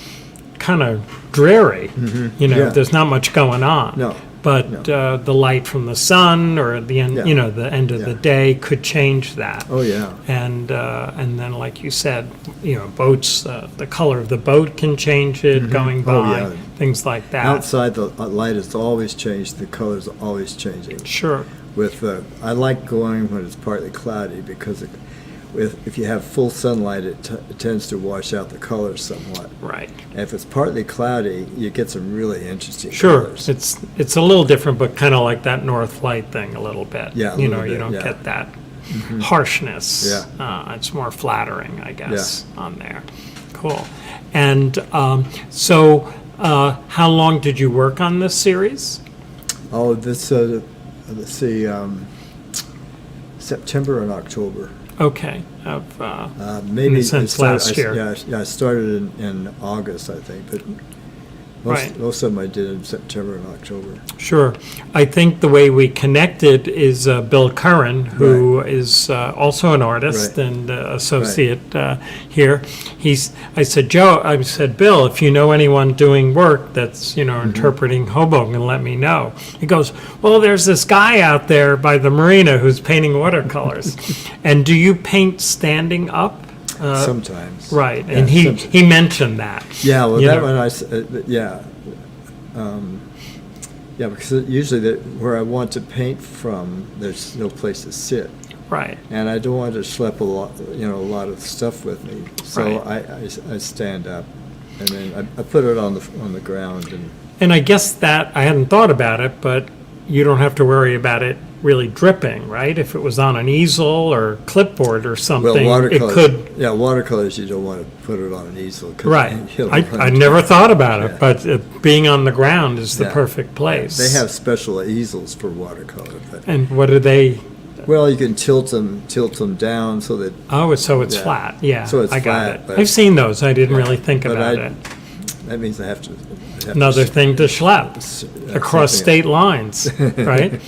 S1: dreary.
S2: Yeah.
S1: There's not much going on.
S2: No.
S1: But the light from the sun or the end,
S2: Yeah.
S1: the end of the
S2: Yeah.
S1: day could change that.
S2: Oh, yeah.
S1: And then, like you said, boats, the color of the boat can change it going by,
S2: Oh, yeah.
S1: things like that.
S2: Outside, the light is always changed. The color's always changing.
S1: Sure.
S2: I like going when it's partly cloudy because if you have full sunlight, it tends to wash out the colors somewhat.
S1: Right.
S2: And if it's partly cloudy, you get some really interesting
S1: Sure.
S2: colors.
S1: It's a little different, but kind of like that north light thing a little bit.
S2: Yeah, a
S1: You
S2: little
S1: you
S2: bit,
S1: don't
S2: yeah.
S1: get that harshness.
S2: Yeah.
S1: It's more flattering, I guess, on there. Cool. And so how long did you work on this series?
S2: Oh, this, let's see, September and October.
S1: Okay.
S2: Maybe
S1: since
S2: it started-
S1: last year.
S2: I started in August, I think, but
S1: Right.
S2: most of them I did in September and October.
S1: Sure. I think the way we connected is Bill Curran, who is also an artist
S2: Right.
S1: and associate here. I said, Bill, if you know anyone doing work that's, interpreting Hoboken, let me know. He goes, well, there's this guy out there by the marina who's painting watercolors. And do you paint standing up?
S2: Sometimes.
S1: Right,
S2: Yeah,
S1: and
S2: sometimes.
S1: he mentioned that.
S2: Yeah, well,
S1: You
S2: that
S1: know.
S2: one yeah, because usually where I want to paint from, there's no place to sit,
S1: Right.
S2: and I don't want to schlep a lot of stuff with me. So
S1: Right.
S2: I stand up, and then I put it on the ground, and
S1: And I guess that, I hadn't thought about it, but you don't have to worry about it really dripping, right? If it was on an easel or clipboard or something, it
S2: watercolors.
S1: could,
S2: Yeah, watercolors. You don't want to put it on an easel. 'Cause
S1: right.
S2: it'll
S1: I
S2: run
S1: never thought about
S2: Yeah.
S1: it, but being on the ground is the
S2: Yeah.
S1: perfect place.
S2: They have special easels for watercolor, but
S1: And what are they,
S2: well, you can tilt them down so that.
S1: so it's
S2: Yeah.
S1: flat, yeah.
S2: So it's
S1: I got
S2: flat,
S1: it.
S2: but-
S1: I've seen those, I didn't
S2: Yeah,
S1: really think
S2: but
S1: about it.
S2: That means I have to.
S1: Another thing to schlep across
S2: something-
S1: state lines, right?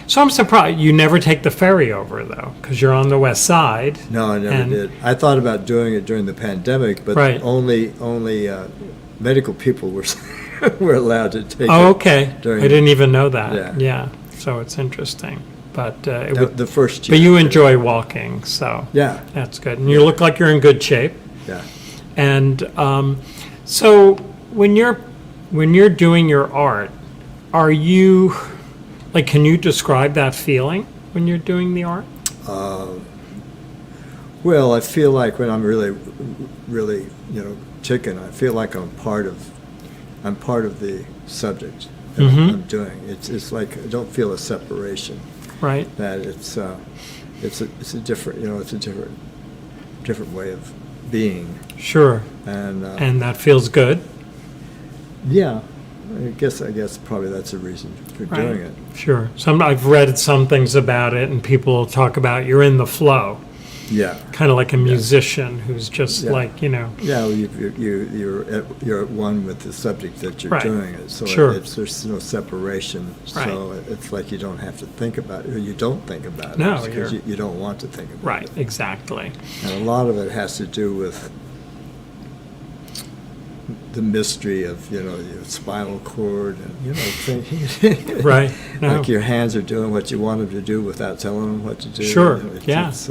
S1: So I'm surprised, you never take the ferry over, though, because you're on the west side.
S2: No, I never
S1: And-
S2: did. I thought about doing it during the pandemic, but
S1: Right.
S2: only medical people were were allowed to take
S1: Oh,
S2: it.
S1: okay. I
S2: during-
S1: didn't even know that.
S2: Yeah.
S1: Yeah, so it's interesting. But it
S2: The,
S1: would,
S2: the first year.
S1: but you enjoy walking, so
S2: Yeah,
S1: that's good. And you look like you're in good shape.
S2: yeah.
S1: And so when you're doing your art, are you, like, can you describe that feeling when you're doing the art?
S2: Well, I feel like when I'm really, really, chicken, I feel like I'm part of the subject that I'm doing. It's like I don't feel a separation.
S1: Right.
S2: That it's a different, it's a different way of being,
S1: Sure.
S2: and
S1: And that feels good.
S2: yeah, I guess probably that's a reason for
S1: Right.
S2: doing it.
S1: Sure. I've read some things about it, and people talk about you're in the flow,
S2: Yeah,
S1: kind of like a musician who's just
S2: Yeah.
S1: like,
S2: yeah. Well, you're at one with the subject that you're
S1: Right.
S2: doing it, so
S1: Sure.
S2: there's no separation. So it's like you don't have to think about it, or you don't think about it.
S1: No,
S2: because
S1: you're-
S2: you don't want to think about
S1: right,
S2: it.
S1: exactly.
S2: And a lot of it has to do with the mystery of your spinal cord and things.
S1: Right. No.
S2: Like your hands are doing what you want them to do without telling them what to do.
S1: Sure.
S2: It's- it's,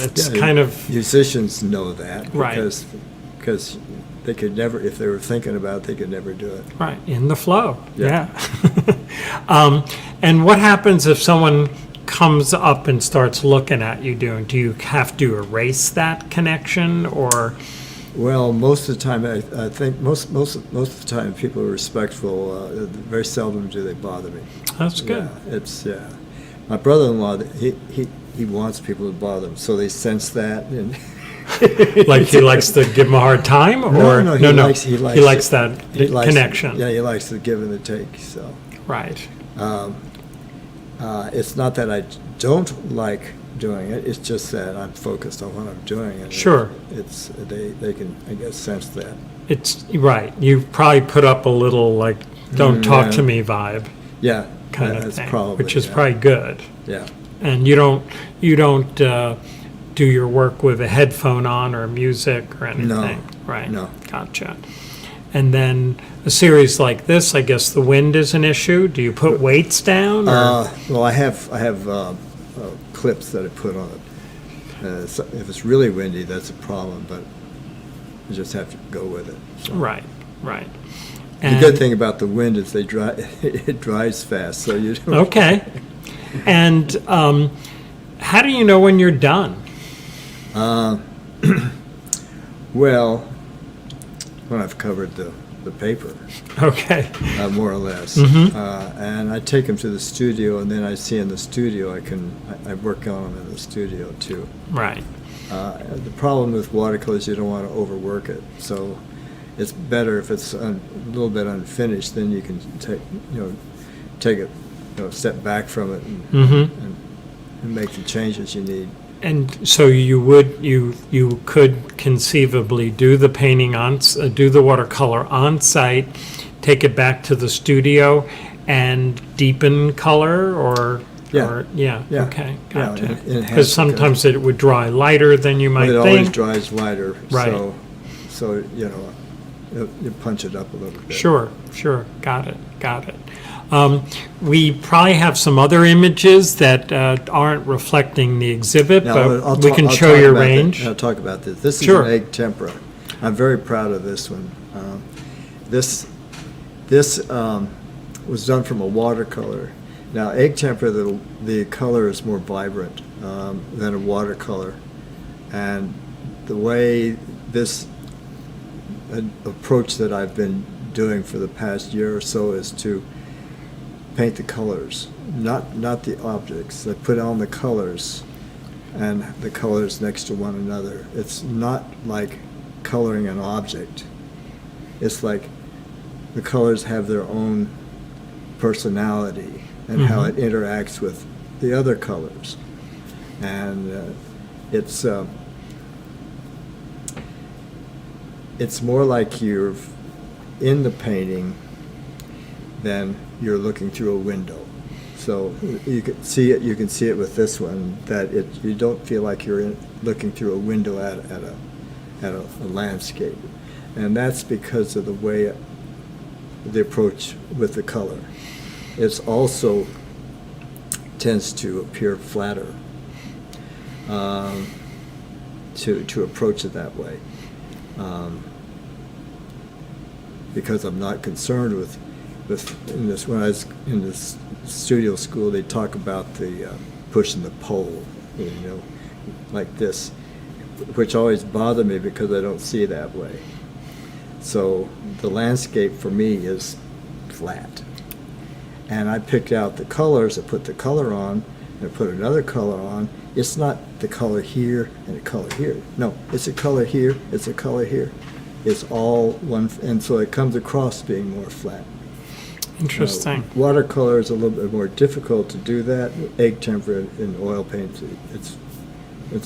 S1: It's
S2: yeah,
S1: kind of
S2: musicians know that
S1: Right.
S2: because they could never, if they were thinking about it, they could never do it.
S1: right in the flow.
S2: Yeah.
S1: Yeah. And what happens if someone comes up and starts looking at you doing? Do you have to erase that connection, or?
S2: Well, most of the time, I think most of the time, people are respectful. Very seldom do they bother me.
S1: That's good.
S2: Yeah, my brother-in-law, he wants people to bother him, so they sense that. And
S1: Like he likes to give them a hard time, or
S2: no, he likes
S1: that
S2: he likes-
S1: connection.
S2: Yeah, he likes the give and the take. So
S1: Right.
S2: it's not that I don't like doing it. It's just that I'm focused on what I'm doing. And
S1: Sure.
S2: They can, I guess, sense that.
S1: It's right. You probably put up a little "don't talk
S2: yeah.
S1: to me" vibe
S2: Yeah,
S1: kind of
S2: that's
S1: thing,
S2: probably,
S1: which is
S2: yeah.
S1: probably good.
S2: Yeah.
S1: And you don't do your work with a headphone on or music or anything?
S2: No.
S1: Right.
S2: No.
S1: Gotcha. And then a series like this, I guess the wind is an issue. Do you put weights down? Or?
S2: Well, I have clips that I put on it. So if it's really windy, that's a problem, but you just have to go with it. So.
S1: Right. Right.
S2: The good thing about the wind is it dries fast, so you don't.
S1: Okay. And how do you know when you're done?
S2: Well, when I've covered the paper,
S1: Okay.
S2: more or less, and I take them to the studio, and then I see in the studio I work on them in the studio too.
S1: Right.
S2: The problem with watercolors, you don't want to overwork it, so it's better if it's a little bit unfinished. Then you can take it, step back from it and make the changes you need.
S1: And so you could conceivably do the painting do the watercolor on site, take it back to the studio, and deepen color, or
S2: Yeah.
S1: okay, gotcha.
S2: Enhance
S1: Because sometimes it would dry lighter than you might
S2: it
S1: think.
S2: always dries lighter,
S1: Right.
S2: so you punch it up a little bit.
S1: Sure, got it. We probably have some other images that aren't reflecting the exhibit,
S2: Now,
S1: but we can
S2: I'll
S1: show
S2: talk
S1: your
S2: about
S1: range.
S2: I'll talk about this. This is
S1: Sure.
S2: an egg tempera. I'm very proud of this one. This was done from a watercolor. Now, egg tempera, the color is more vibrant than a watercolor, and the way this approach that I've been doing for the past year or so is to paint the colors, not the objects. I put on the colors and the colors next to one another. It's not like coloring an object. It's like the colors have their own personality and how it interacts with the other colors. And it's more like you're in the painting than you're looking through a window. So you can see it. You can see it with this one, that you don't feel like you're looking through a window at a landscape, and that's because of the way the approach with the color. It's also tends to appear flatter to approach it that way, because I'm not concerned with in this. When I was in this studio school, they talk about the pushing the pole, like this, which always bothered me because I don't see it that way. So the landscape for me is flat, and I picked out the colors. I put the color on, and I put another color on. It's not the color here and the color here. No, it's a color here. It's a color here. It's all one, and so it comes across being more flat.
S1: Interesting.
S2: Watercolor is a little bit more difficult to do that. Egg tempera in oil paints, it's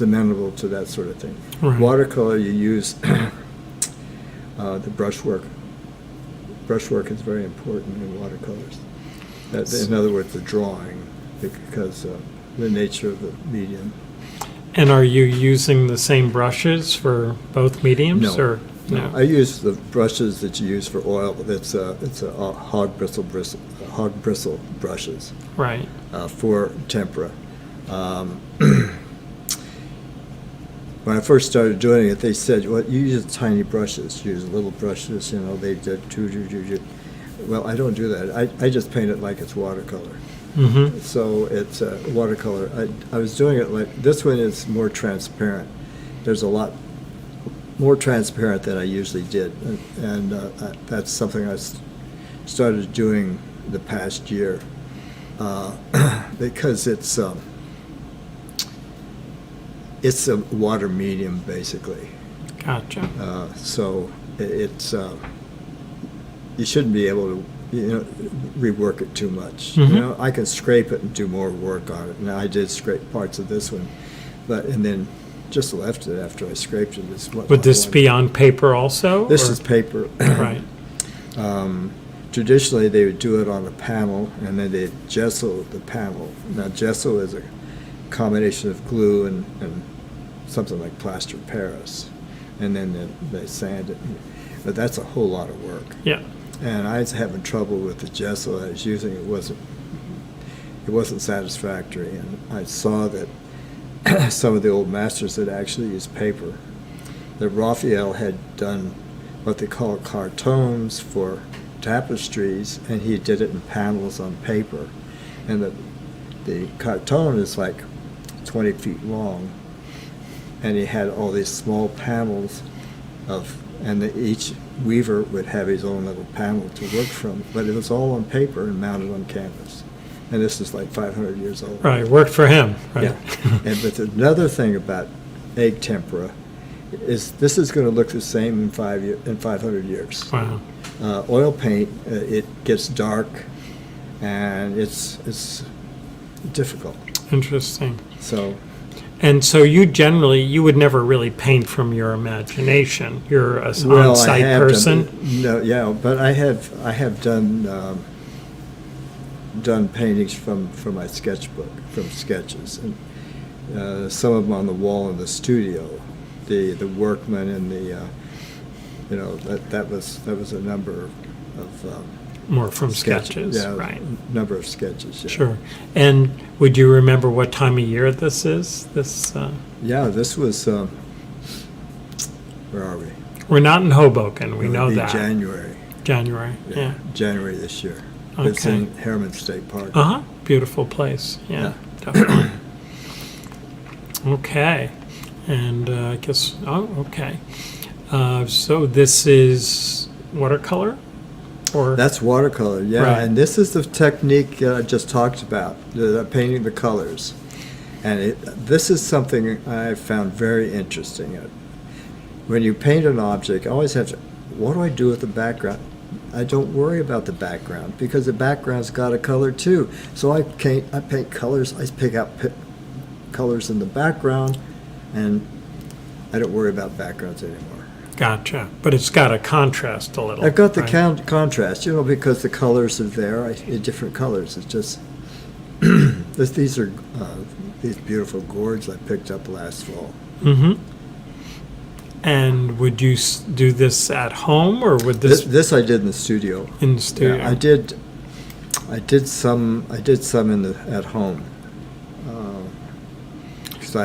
S2: amenable to that sort of thing.
S1: Right.
S2: Watercolor, you use the brushwork. Brushwork is very important in watercolors. In other words, the drawing, because the nature of the medium.
S1: And are you using the same brushes for both mediums?
S2: No.
S1: Or no?
S2: I use the brushes that you use for oil. It's a hog bristle brushes
S1: Right.
S2: for tempera. When I first started doing it, they said, "Well, you use tiny brushes. Use little brushes. They did Well, I don't do that. I just paint it like it's watercolor.
S1: Mm-hmm.
S2: So it's watercolor. I was doing it like this one is more transparent. There's a lot more transparent than I usually did, and that's something I started doing the past year because it's a water medium basically.
S1: Gotcha.
S2: So it's you shouldn't be able to rework it too much.
S1: Mm-hmm.
S2: I can scrape it and do more work on it. Now I did scrape parts of this one, and then just left it after I scraped it.
S1: Would this be on paper also?
S2: This
S1: or?
S2: is paper.
S1: Right.
S2: Traditionally, they would do it on a panel, and then they'd gesso the panel. Now, gesso combination of glue and something like plaster Paris, and then they sand it. But that's a whole lot of work.
S1: Yeah.
S2: And I was having trouble with the gesso I was using. It wasn't satisfactory, and I saw that some of the old masters had actually used paper. That Raphael had done what they call cartons for tapestries, and he did it in panels on paper. And the carton is like 20 feet long, and he had all these small panels and each weaver would have his own little panel to work from, but it was all on paper and mounted on canvas. And this is like 500 years old.
S1: Right, worked for him. Right.
S2: Yeah. But another thing about egg tempera is this is going to look the same in 500 years.
S1: Wow.
S2: Oil paint, it gets dark, and it's difficult.
S1: Interesting.
S2: And
S1: so you would never really paint from your imagination. You're an on-site person.
S2: But I have done paintings from my sketchbook, from sketches, and some of them on the wall in the studio. The workman and that was a number of
S1: more from sketches,
S2: yeah,
S1: right?
S2: Number of sketches. Yeah.
S1: Sure. And would you remember what time of year this is?
S2: Yeah, this was. Where are we?
S1: We're not in Hoboken. We know that.
S2: January.
S1: January. Yeah.
S2: January this year.
S1: Okay.
S2: It's in Harriman State Park.
S1: Beautiful place. Yeah. Definitely. Okay. And I guess. Okay. So this is watercolor.
S2: That's watercolor, yeah.
S1: Right.
S2: And this is the technique I just talked about, painting the colors. And this is something I found very interesting. When you paint an object, I always have to, what do I do with the background? I don't worry about the background because the background's got a color too. So I paint colors, I pick out colors in the background, and I don't worry about backgrounds anymore.
S1: Gotcha. But it's got a contrast a little.
S2: I've got the
S1: right?
S2: contrast, because the colors are there, different colors. It's just, these are these beautiful gourds I picked up last fall.
S1: Mm-hmm. And would you do this at home, or would
S2: This I did in the studio.
S1: In the studio.
S2: Yeah, I did some at home. Because we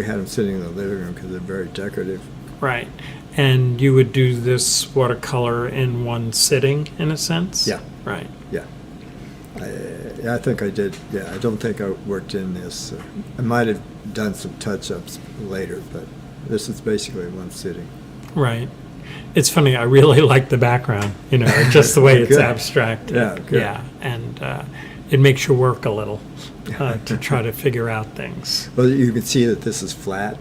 S2: had them sitting in the living room because they're very decorative.
S1: Right. And you would do this watercolor in one sitting, in a sense?
S2: Yeah.
S1: Right.
S2: Yeah. I think I did. Yeah, I don't think I worked in this. I might have done some touch-ups later, but this is basically one sitting.
S1: Right. It's funny. I really like the background, just the way it's abstracted.
S2: Yeah, good.
S1: Yeah. And it makes you work a little to try to figure out things.
S2: Well, you can see that this is flat.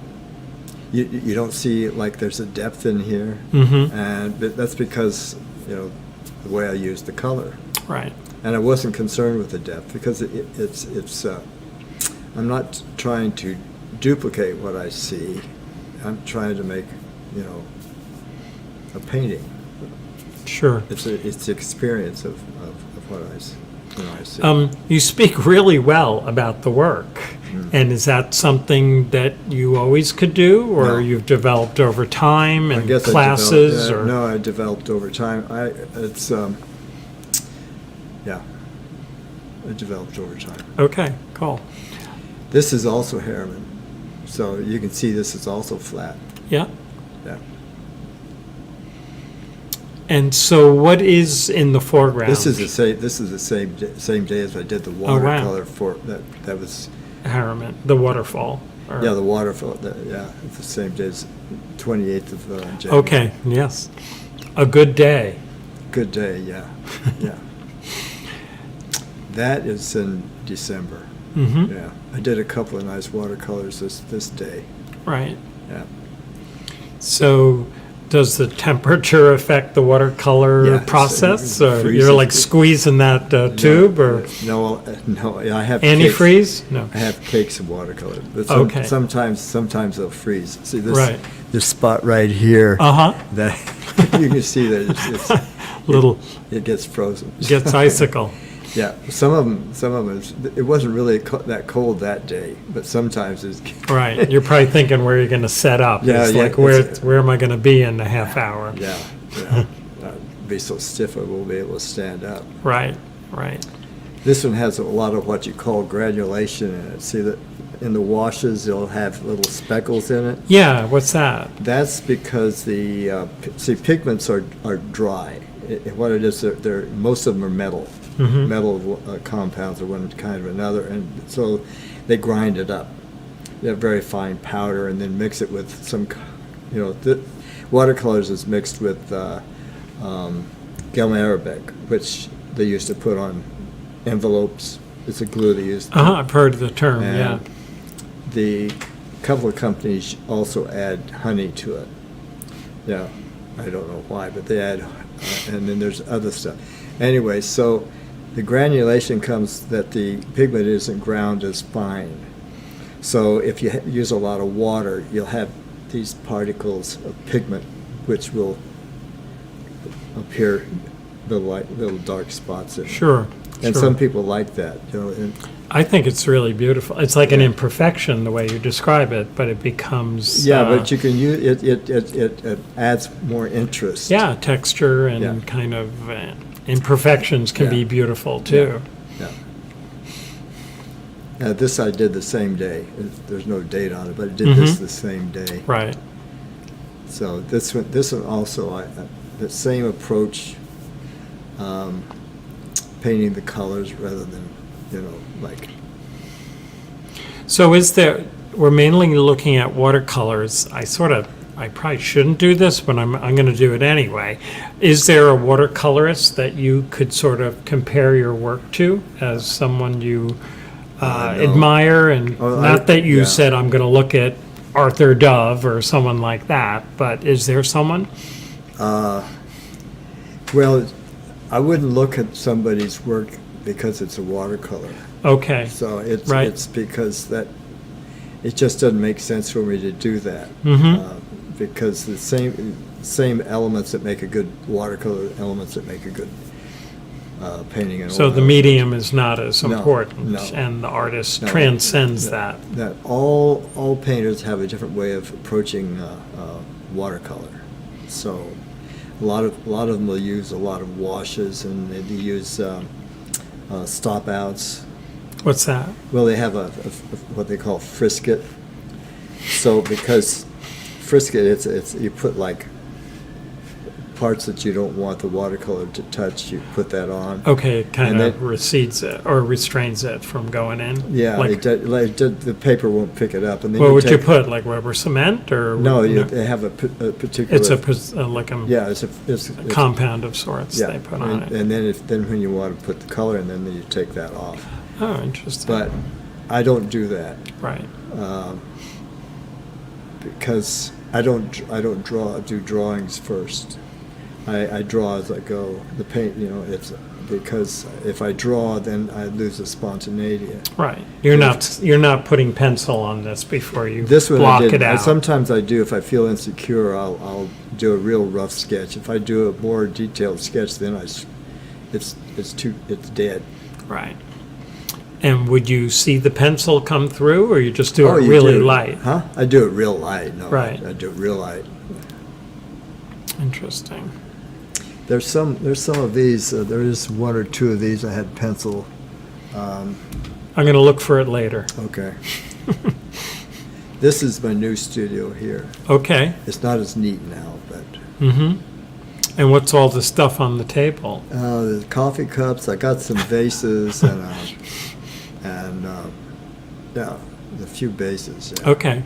S2: You don't see like there's a depth in here,
S1: Mm-hmm.
S2: and that's because the way I used the color.
S1: Right.
S2: And I wasn't concerned with the depth because it's I'm not trying to duplicate what I see. I'm trying to make a painting.
S1: Sure.
S2: It's the experience of what I see.
S1: You speak really well about the work. And is that something that you always could do, or
S2: No.
S1: you've developed over time and
S2: I guess
S1: classes?
S2: I developed over time. I developed over time.
S1: Okay, cool.
S2: This is also Harriman, so you can see this is also flat.
S1: Yeah.
S2: Yeah.
S1: And so, what is in the foreground?
S2: This is the same day as I did the
S1: Oh, wow.
S2: watercolor for that. That was
S1: Harriman, the waterfall.
S2: the waterfall. It's the same day as 28th of January.
S1: Okay. Yes. A good day.
S2: Good day. Yeah. Yeah. That is in December.
S1: Mm-hmm.
S2: Yeah. I did a couple of nice watercolors this day.
S1: Right.
S2: Yeah.
S1: So, does the temperature affect the watercolor
S2: Yeah,
S1: process,
S2: it
S1: or
S2: freezes.
S1: you're like squeezing that tube, or
S2: No. I have
S1: antifreeze? No.
S2: I have cakes of watercolor. But
S1: Okay.
S2: Sometimes they'll freeze. See this
S1: Right.
S2: this spot right here. That you can see that
S1: Little
S2: it gets frozen.
S1: gets icicle.
S2: Yeah, some of them, it wasn't really that cold that day, but sometimes it's.
S1: Right. You're probably thinking where you're going to set up.
S2: Yeah,
S1: It's
S2: yeah,
S1: like,
S2: it's-
S1: where am I going to be in a half hour?
S2: Yeah, yeah. I'd be so stiff I won't be able to stand up.
S1: Right, right.
S2: This one has a lot of what you call granulation in it. See that in the washes, they'll have little speckles in it.
S1: Yeah, what's that?
S2: That's because pigments are dry. What it is, most of them are metal.
S1: Mhm.
S2: Metal compounds of one kind or another, and so they grind it up. They have very fine powder, and then mix it with some, watercolors is mixed with gum arabic, which they used to put on envelopes. It's a glue they used.
S1: I've heard the term, yeah.
S2: And the couple of companies also add honey to it. Yeah, I don't know why, but they add, and then there's other stuff. Anyway, so the granulation comes that the pigment isn't ground as fine. So if you use a lot of water, you'll have these particles of pigment, which will appear little dark spots in it.
S1: Sure.
S2: And
S1: sure.
S2: some people like that, and
S1: I think it's really beautiful. It's like an
S2: Yeah.
S1: imperfection the way you describe it, but it becomes
S2: yeah, but you can use it adds more interest.
S1: yeah, texture and
S2: Yeah.
S1: kind of imperfections can
S2: Yeah.
S1: be beautiful too.
S2: Yeah. This I did the same day. There's no date on it, but I did this the same day.
S1: Right.
S2: So this one also, the same approach, painting the colors rather than, like.
S1: So we're mainly looking at watercolors. I probably shouldn't do this, but I'm going to do it anyway. Is there a watercolorist that you could sort of compare your work to as someone you
S2: No.
S1: admire? And
S2: Oh,
S1: not that you
S2: yeah.
S1: said I'm going to look at Arthur Dove or someone like that, but is there someone?
S2: Well, I wouldn't look at somebody's work because it's a watercolor.
S1: Okay.
S2: So it's
S1: Right.
S2: it's because that it just doesn't make sense for me to do that.
S1: Mhm.
S2: Because the same elements that make a good watercolor, elements that make a good painting. And
S1: So the
S2: oil.
S1: medium is not as
S2: No,
S1: important,
S2: no.
S1: and the artist
S2: No.
S1: transcends that.
S2: That all painters have a different way of approaching watercolor. So a lot of them will use a lot of washes, and they use stop outs.
S1: What's that?
S2: Well, they have what they call frisket. So because frisket, it's you put like parts that you don't want the watercolor to touch, you put that on.
S1: Okay, it kind
S2: And
S1: of
S2: then-
S1: recedes it or restrains it from going in.
S2: Yeah,
S1: Like,
S2: the paper won't pick it up, and then
S1: what would you
S2: take-
S1: put? Like rubber cement or?
S2: No, they have a particular.
S1: It's like a
S2: yeah, it's a
S1: compound of sorts
S2: yeah,
S1: they put on it.
S2: and then when you want to put the color in, then you take that off.
S1: Oh, interesting.
S2: But I don't do that.
S1: Right.
S2: Because I don't do drawings first. I draw as I go. The paint, it's because if I draw, then I lose the spontaneity.
S1: Right. You're not putting pencil on this before you
S2: This one
S1: block
S2: I did.
S1: it out.
S2: Sometimes I do. If I feel insecure, I'll do a real rough sketch. If I do a more detailed sketch, then it's dead.
S1: Right. And would you see the pencil come through, or you just do it
S2: you
S1: really
S2: do.
S1: light?
S2: Huh? I do it real light. No,
S1: Right.
S2: I do it real light.
S1: Interesting.
S2: There's some of these. There is one or two of these I had pencil.
S1: I'm going to look for it later.
S2: Okay. This is my new studio here.
S1: Okay.
S2: It's not as neat now, but
S1: Mm-hmm. And what's all the stuff on the table?
S2: the coffee cups. I got some vases and yeah, a few vases. Yeah.
S1: Okay.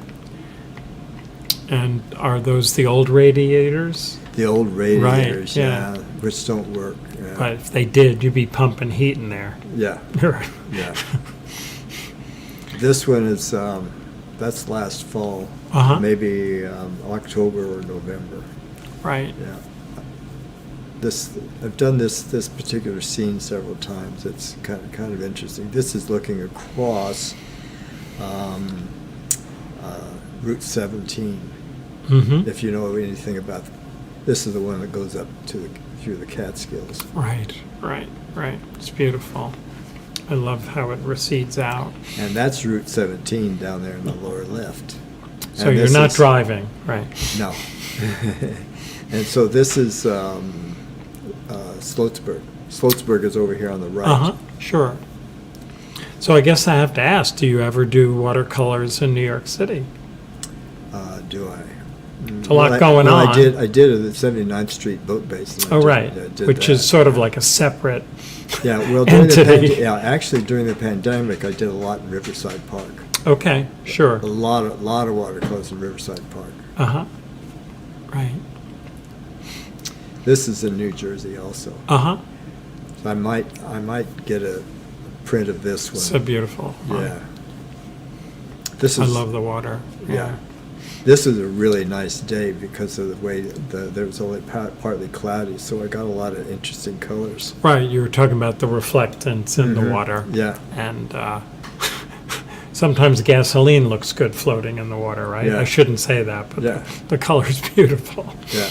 S1: And are those the old radiators?
S2: The old radiators,
S1: yeah.
S2: which don't work. Yeah.
S1: But if they did, you'd be pumping heat in there.
S2: Yeah. Yeah. This one is that's last fall,
S1: Uh-huh.
S2: maybe October or November.
S1: Right.
S2: Yeah. I've done this particular scene several times. It's kind of interesting. This is looking across Route 17.
S1: Mm-hmm.
S2: If you know anything about, this is the one that goes up to the. through the Catskills.
S1: Right, right, right. It's beautiful. I love how it recedes out.
S2: And that's Route 17 down there in the lower left.
S1: So
S2: And
S1: you're
S2: this
S1: not
S2: is-
S1: driving, right?
S2: No. And so this is Sloatsburg. Sloatsburg is over here on the right.
S1: Uh-huh, sure. So I guess I have to ask, do you ever do watercolors in New York City?
S2: Do I?
S1: It's a lot going on.
S2: I did at the 79th Street Boat Base.
S1: Oh, right,
S2: I did
S1: which
S2: that.
S1: is sort of like a separate,
S2: Yeah, well, during
S1: entity.
S2: actually during the pandemic, I did a lot in Riverside Park.
S1: okay, sure.
S2: A lot of watercolors in Riverside Park.
S1: Uh-huh, right,
S2: This is in New Jersey also.
S1: uh-huh.
S2: So I might get a print of this one.
S1: So beautiful.
S2: Yeah. This is.
S1: I love the water.
S2: Yeah. This is a really nice day because of the way there was only partly cloudy, so I got a lot of interesting colors.
S1: Right, you were talking about the reflectance in the water.
S2: Yeah.
S1: And sometimes gasoline looks good floating in the water, right?
S2: Yeah.
S1: I shouldn't say that, but
S2: Yeah.
S1: the color's beautiful.
S2: Yeah.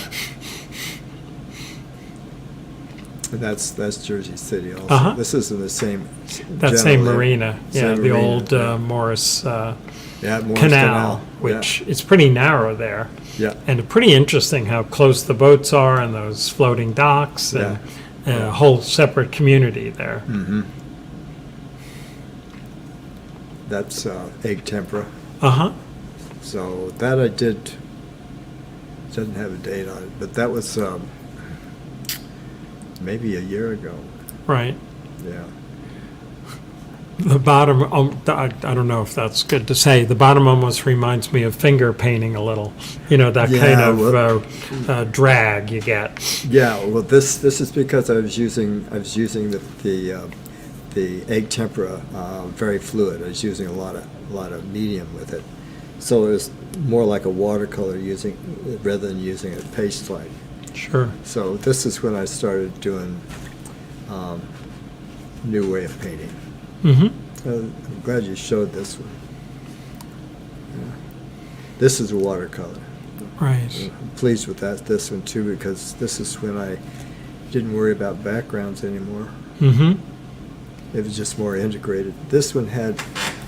S2: And that's Jersey City also.
S1: Uh-huh.
S2: This is in the same.
S1: That same
S2: general area.
S1: marina,
S2: Same
S1: yeah, the
S2: marina,
S1: old
S2: yeah.
S1: Morris
S2: Yeah, Morris
S1: Canal, which it's pretty narrow there.
S2: Yeah.
S1: And pretty interesting how close the boats are and those floating docks and a whole separate community there.
S2: Mm-hmm. That's egg tempera.
S1: Uh-huh,
S2: So that I did. Doesn't have a date on it, but that was maybe a year ago.
S1: right.
S2: Yeah.
S1: The bottom, I don't know if that's good to say, the bottom almost reminds me of finger painting a little. You know, that kind
S2: Yeah,
S1: of drag you get.
S2: Yeah. Well, this is because I was using the egg tempera very fluid. I was using a lot of medium with it, so it was more like a watercolor rather than using a paste like.
S1: Sure.
S2: So this is when I started doing new way of painting.
S1: Mm-hmm.
S2: I'm glad you showed this one. Yeah. This is a watercolor.
S1: Right.
S2: I'm pleased with this one too, because this is when I didn't worry about backgrounds anymore.
S1: Mm-hmm.
S2: It was just more integrated. This one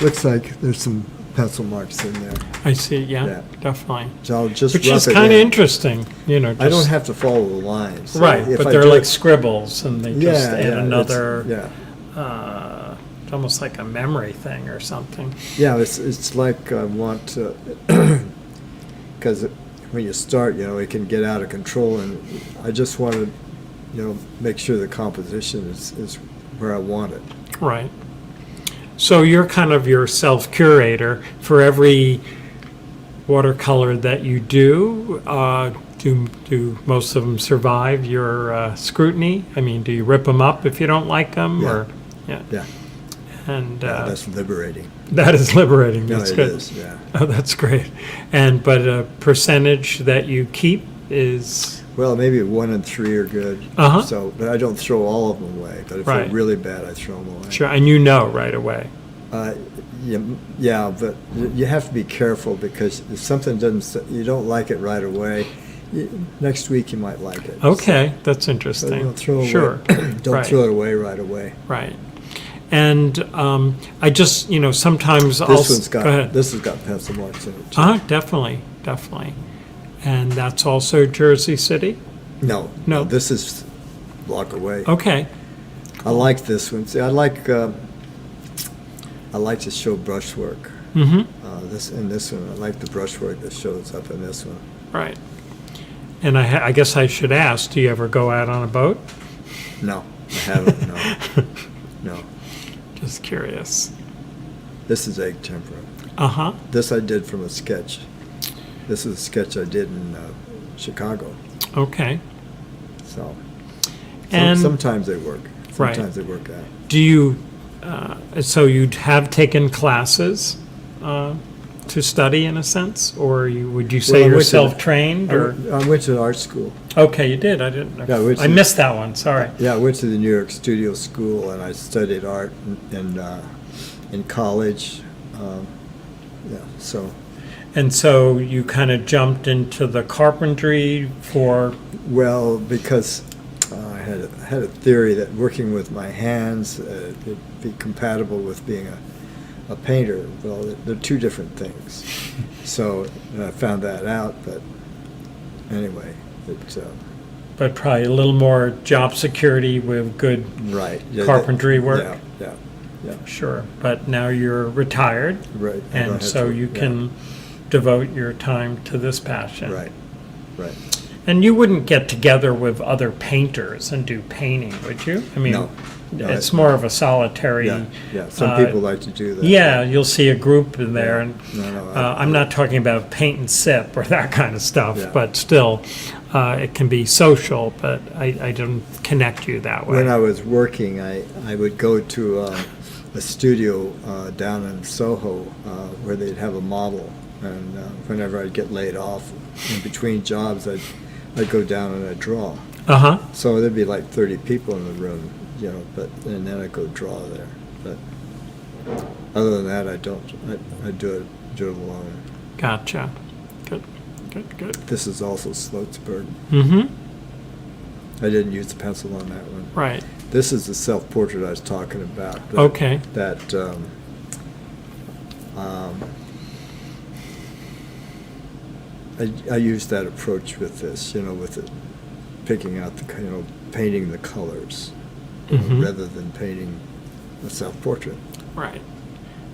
S2: looks like there's some pencil marks in there.
S1: I see, yeah,
S2: Yeah.
S1: definitely.
S2: So I'll just
S1: Which
S2: rough
S1: is
S2: it
S1: kind of
S2: in.
S1: interesting, you know.
S2: I don't
S1: just-
S2: have to follow the lines. So
S1: Right,
S2: if
S1: but
S2: I
S1: they're
S2: do
S1: like
S2: it-
S1: scribbles and they just add
S2: it's-
S1: another,
S2: Yeah,
S1: it's almost like a memory thing or something.
S2: yeah. It's like I want to, because when you start, it can get out of control, and I just want to, make sure the composition is where I want it.
S1: Right. So you're kind of your self-curator for every watercolor that you do. Do most of them survive your scrutiny? I mean, do you rip them up if you don't like them?
S2: Yeah.
S1: Or, yeah.
S2: Yeah,
S1: And
S2: that's liberating.
S1: that is liberating.
S2: No,
S1: That's
S2: it
S1: good.
S2: is, yeah.
S1: Oh, that's great. But a percentage that you keep is,
S2: Well, maybe 1 and 3 are good.
S1: Uh-huh.
S2: So, but I don't throw all of them away. But if
S1: Right.
S2: they're really bad, I throw them away.
S1: sure, and you know right away.
S2: Yeah, but you have to be careful, because if something you don't like it right away, next week you might like it.
S1: Okay, that's
S2: So
S1: interesting.
S2: don't throw away.
S1: Sure.
S2: Don't
S1: Right.
S2: throw it away right away.
S1: Right. And I just, sometimes I'll... Go ahead.
S2: This has got pencil marks in it too.
S1: Definitely, definitely. And that's also Jersey City?
S2: No,
S1: No.
S2: this is a block away.
S1: Okay.
S2: I like this one. See, I like to show brushwork.
S1: Mm-hmm.
S2: This one, I like the brushwork that shows up in this one.
S1: Right. And I guess I should ask, do you ever go out on a boat?
S2: No, I haven't. No, no.
S1: Just curious.
S2: This is egg tempera.
S1: Uh-huh.
S2: This I did from a sketch. This is a sketch I did in Chicago.
S1: Okay.
S2: So
S1: And
S2: sometimes they work.
S1: Right.
S2: Sometimes they work out.
S1: do you, so you have taken classes to study in a sense? Or would you say
S2: Well, I
S1: you're
S2: went to-
S1: self-trained? Or
S2: I went to art school.
S1: Okay, you did. I didn't know.
S2: Yeah, which
S1: I
S2: is-
S1: missed that one. Sorry.
S2: Yeah, I went to the New York Studio School, and I studied art in college. Yeah, so.
S1: And so you kind of jumped into the carpentry for,
S2: Well, because had a theory that working with my hands would be compatible with being a painter. Well, they're two different things. So I found that out, but anyway,
S1: But probably a little more job security with good
S2: right. Yeah,
S1: carpentry work.
S2: Yeah.
S1: Sure, but now you're retired,
S2: Right. I don't
S1: and
S2: have
S1: so
S2: to-
S1: you
S2: yeah.
S1: can devote your time to this passion.
S2: Right.
S1: And you wouldn't get together with other painters and do painting, would you? I mean,
S2: No. No,
S1: it's more of a solitary.
S2: Yeah. Some people like to do that.
S1: Yeah, you'll see a group in there, and
S2: No,
S1: I'm not talking about paint and sip or that kind of stuff,
S2: Yeah.
S1: but still, it can be social, but I don't connect you that way.
S2: When I was working, I would go to a studio down in Soho where they'd have a model, and whenever I'd get laid off in between jobs, I'd go down and I'd draw.
S1: Uh-huh.
S2: So there'd be like 30 people in the room, and then I'd go draw there. But other than that, I don't. I do it alone.
S1: Gotcha. Good.
S2: This is also Sloatsburg.
S1: Mm-hmm.
S2: I didn't use the pencil on that one.
S1: Right.
S2: This is the self-portrait I was talking about.
S1: Okay.
S2: I used that approach with this, with it, picking out painting the colors,
S1: Mhm.
S2: rather than painting a self-portrait.
S1: Right.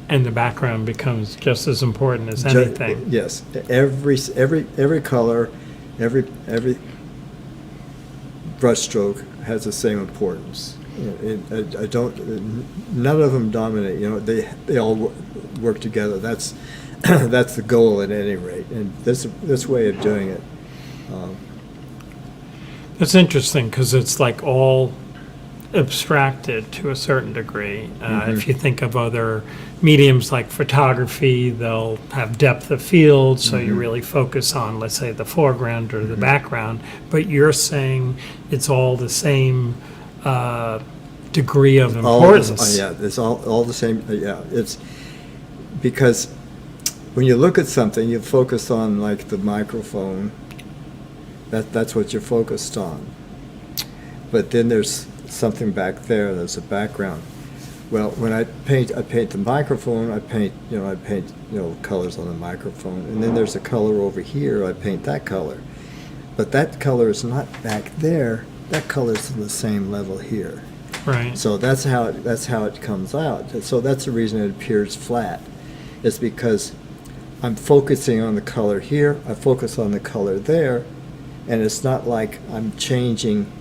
S1: And the background becomes just as important as anything.
S2: Yes, every color, every brushstroke has the same importance. I don't. None of them dominate. They all work together. That's that's the goal at any rate. And this way of doing it.
S1: It's interesting because it's like all abstracted to a certain degree. If you think of other mediums like photography, they'll have depth of field, so you really focus on, let's say, the foreground or the background. But you're saying it's all the same degree of importance.
S2: It's all the same. It's because when you look at something, you focus on like the microphone. That's what you're focused on. But then there's something back there. There's a background. Well, when I paint the microphone. I paint colors on the microphone, and then there's a color over here. I paint that color, but that color is not back there. That color is on the same level here.
S1: Right.
S2: So that's how it comes out. So that's the reason it appears flat. It's because I'm focusing on the color here. I focus on the color there, and it's not like I'm changing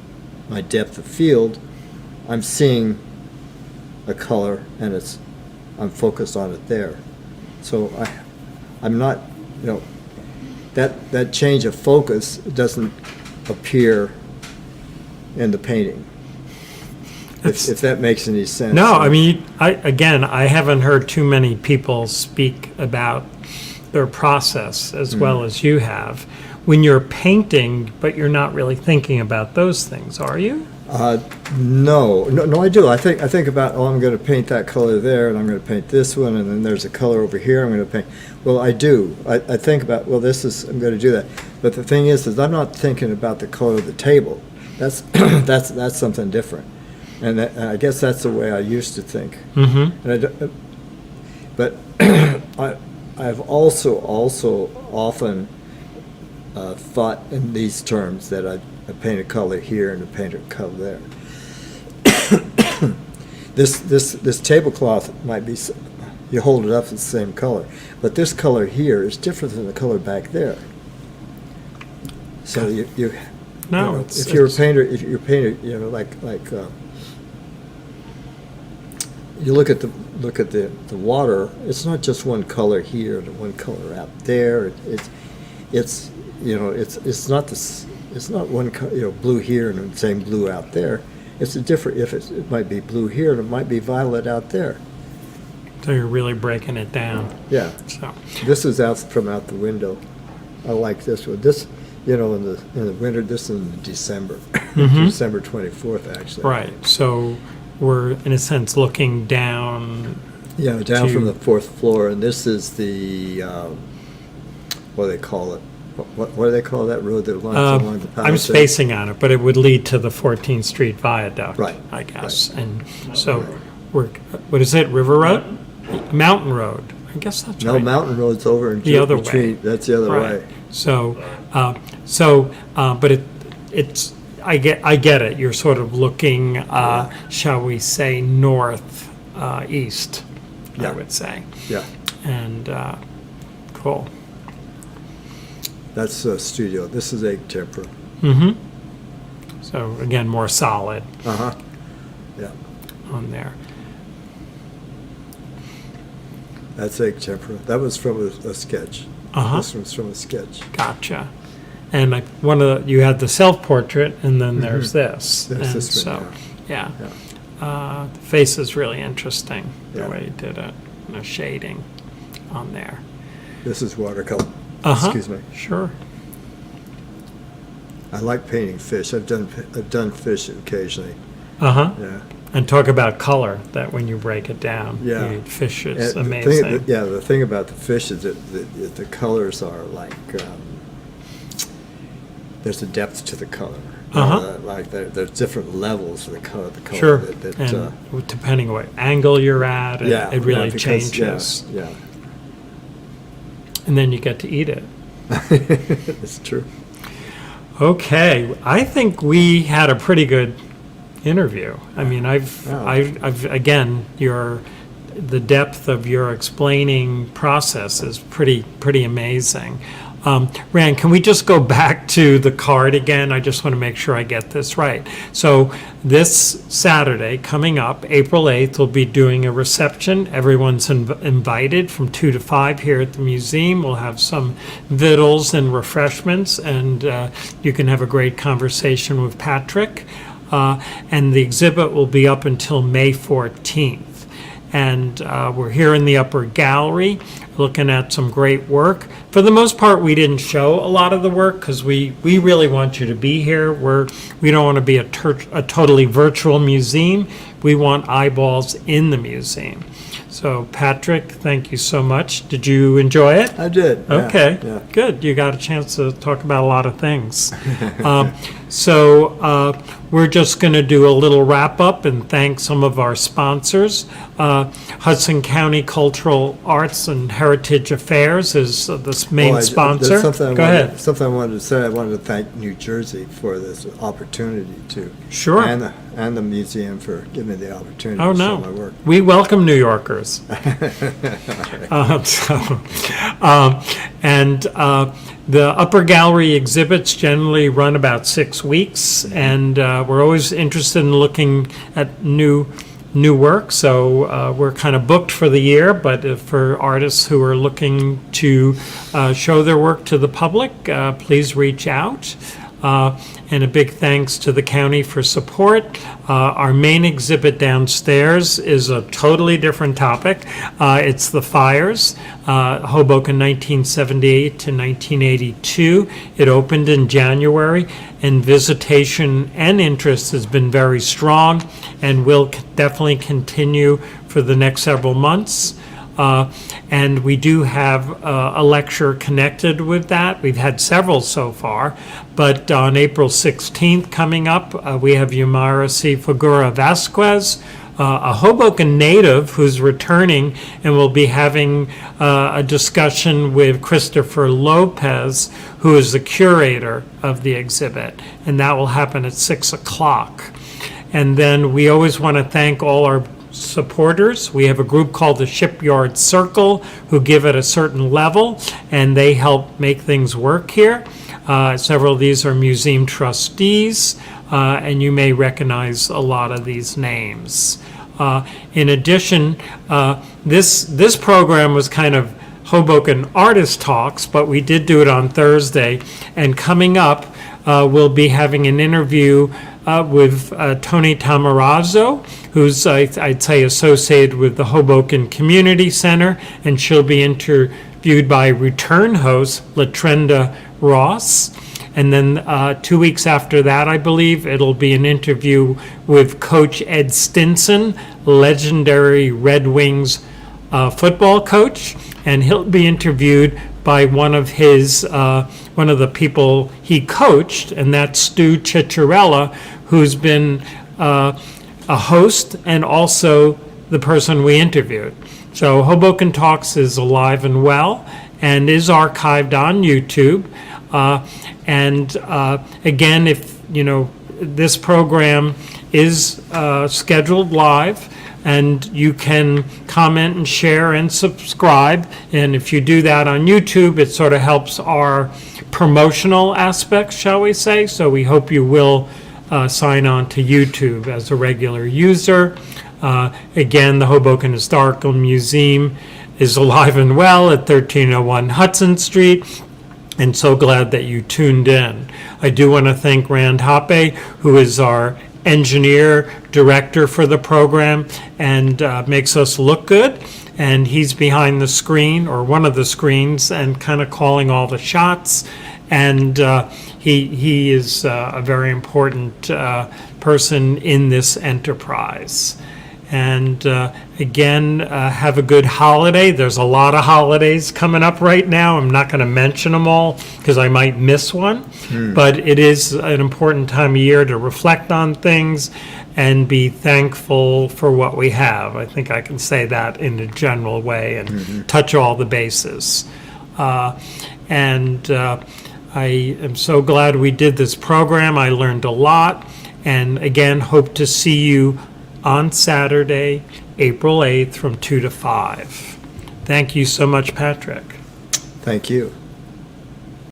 S2: my depth of field. I'm seeing a color, and I'm focused on it there. So I'm not, that change of focus doesn't appear in the painting. If that makes any sense.
S1: No, I mean, I haven't heard too many people speak about their process as well as you have. When you're painting, but you're not really thinking about those things, are you?
S2: No, I do. I think about, I'm going to paint that color there, and I'm going to paint this one, and then there's a color over here I'm going to paint. Well, I do. I think about, I'm going to do that. But the thing is I'm not thinking about the color of the table. That's that's something different. And I guess that's the way I used to think.
S1: Mm-hmm.
S2: And but I've also often thought in these terms that I paint a color here and I paint a color there. This tablecloth might be, you hold it up, it's the same color, but this color here is different than the color back there. So if you're a painter, you look at the water, it's not just one color here and one color out there. It's not one blue here and the same blue out there. It's a different. It might be blue here and it might be violet out there.
S1: So you're really breaking it down.
S2: Yeah.
S1: So
S2: this is out the window. I like this one. This, in the winter. This is in December, December 24th actually.
S1: right. So we're in a sense looking down.
S2: Yeah, down from the fourth floor, and this is the what do they call it? what do they call that road that runs along the Palisades?
S1: I'm spacing on it, but it would lead to the 14th Street Viaduct,
S2: Right,
S1: I guess. And so what is it, River Road? Mountain Road. I guess that's
S2: No,
S1: right.
S2: Mountain Road's over in
S1: The other way.
S2: between. That's the other
S1: Right.
S2: way.
S1: So, but it's, I get it. You're sort of looking, shall we say, north, east, I
S2: Yeah.
S1: would say.
S2: Yeah,
S1: And, cool.
S2: that's the studio. This is egg temper.
S1: Mm-hmm. So again, more solid
S2: Uh-huh. Yeah,
S1: on there.
S2: that's egg temper. That was from a sketch.
S1: Uh-huh.
S2: This one's from a sketch.
S1: Gotcha. And you had the self-portrait, and then there's this.
S2: There's
S1: And
S2: this one,
S1: so, yeah.
S2: Yeah.
S1: The face is really interesting, the
S2: Yeah.
S1: way you did it, and the shading on there.
S2: This is watercolor.
S1: Uh-huh.
S2: Excuse me.
S1: Sure.
S2: I like painting fish. I've done fish occasionally.
S1: Uh-huh.
S2: Yeah.
S1: And talk about color, that when you break it down,
S2: Yeah.
S1: fish is
S2: And
S1: amazing.
S2: the thing about the fish is that the colors are like, there's a depth to the color.
S1: Uh-huh.
S2: Like there's different levels of the color.
S1: Sure.
S2: That,
S1: And depending on what angle you're at, it really
S2: because,
S1: changes.
S2: Yeah,
S1: And then you get to eat it.
S2: it's true.
S1: Okay, I think we had a pretty good interview. I mean, I've again, the depth of your explaining process is pretty amazing. Rand, can we just go back to the card again? I just want to make sure I get this right. So this Saturday coming up, April 8th, we'll be doing a reception. Everyone's invited from 2 to 5 here at the museum. We'll have some victuals and refreshments, and you can have a great conversation with Patrick. And the exhibit will be up until May 14th. And we're here in the upper gallery looking at some great work. For the most part, we didn't show a lot of the work because we really want you to be here. We don't want to be a totally virtual museum. We want eyeballs in the museum. So Patrick, thank you so much. Did you enjoy it?
S2: I did. Yeah,
S1: Okay,
S2: yeah.
S1: good. You got a chance to talk about a lot of things. So we're just going to do a little wrap up and thank some of our sponsors. Hudson County Cultural Arts and Heritage Affairs is the main
S2: There's
S1: sponsor. Go ahead.
S2: Something I wanted to say. I wanted to thank New Jersey for this opportunity to.
S1: Sure.
S2: And the museum for giving me the opportunity
S1: Oh,
S2: to show
S1: no.
S2: my work.
S1: We welcome New Yorkers. The upper gallery exhibits generally run about 6 weeks, and we're always interested in looking at new work. So we're kind of booked for the year, but for artists who are looking to show their work to the public, please reach out. And a big thanks to the county for support. Our main exhibit downstairs is a totally different topic. It's the fires, Hoboken 1978 to 1982. It opened in January, and visitation and interest has been very strong and will definitely continue for the next several months. And we do have a lecture connected with that. We've had several so far, but on April 16th coming up, we have Yumara C. Figura Vasquez, a Hoboken native who's returning, and we'll be having a discussion with Christopher Lopez, who is the curator of the exhibit, and that will happen at 6 o'clock. And then we always want to thank all our supporters. We have a group called the Shipyard Circle who give at a certain level, and they help make things work here. Several of these are museum trustees, and you may recognize a lot of these names. In addition, this program was kind of Hoboken Artist Talks, but we did do it on Thursday, and coming up, we'll be having an interview with Tony Tamarazzo, who's, I'd say, associated with the Hoboken Community Center, and she'll be interviewed by return host Latrenda Ross. And then 2 weeks after that, I believe, it'll be an interview with Coach Ed Stinson, legendary Red Wings football coach, and he'll be interviewed by one of the people he coached, and that's Stu Cicciarella, who's been a host and also the person we interviewed. So Hoboken Talks is alive and well and is archived on YouTube. Again, if this program is scheduled live, and you can comment and share and subscribe. And if you do that on YouTube, it sort of helps our promotional aspects, shall we say. So we hope you will sign on to YouTube as a regular user. Again, the Hoboken Historical Museum is alive and well at 1301 Hudson Street. And so glad that you tuned in. I do want to thank Rand Hoppe, who is our engineer director for the program and makes us look good. And he's behind the screen, or one of the screens, and kind of calling all the shots. And he is a very important person in this enterprise. And again, have a good holiday. There's a lot of holidays coming up right now. I'm not going to mention them all because I might miss one. But it is an important time of year to reflect on things and be thankful for what we have. I think I can say that in a general way and touch all the bases. I am so glad we did this program. I learned a lot. And again, hope to see you on Saturday, April 8th from 2 to 5. Thank you so much, Patrick.
S2: Thank you.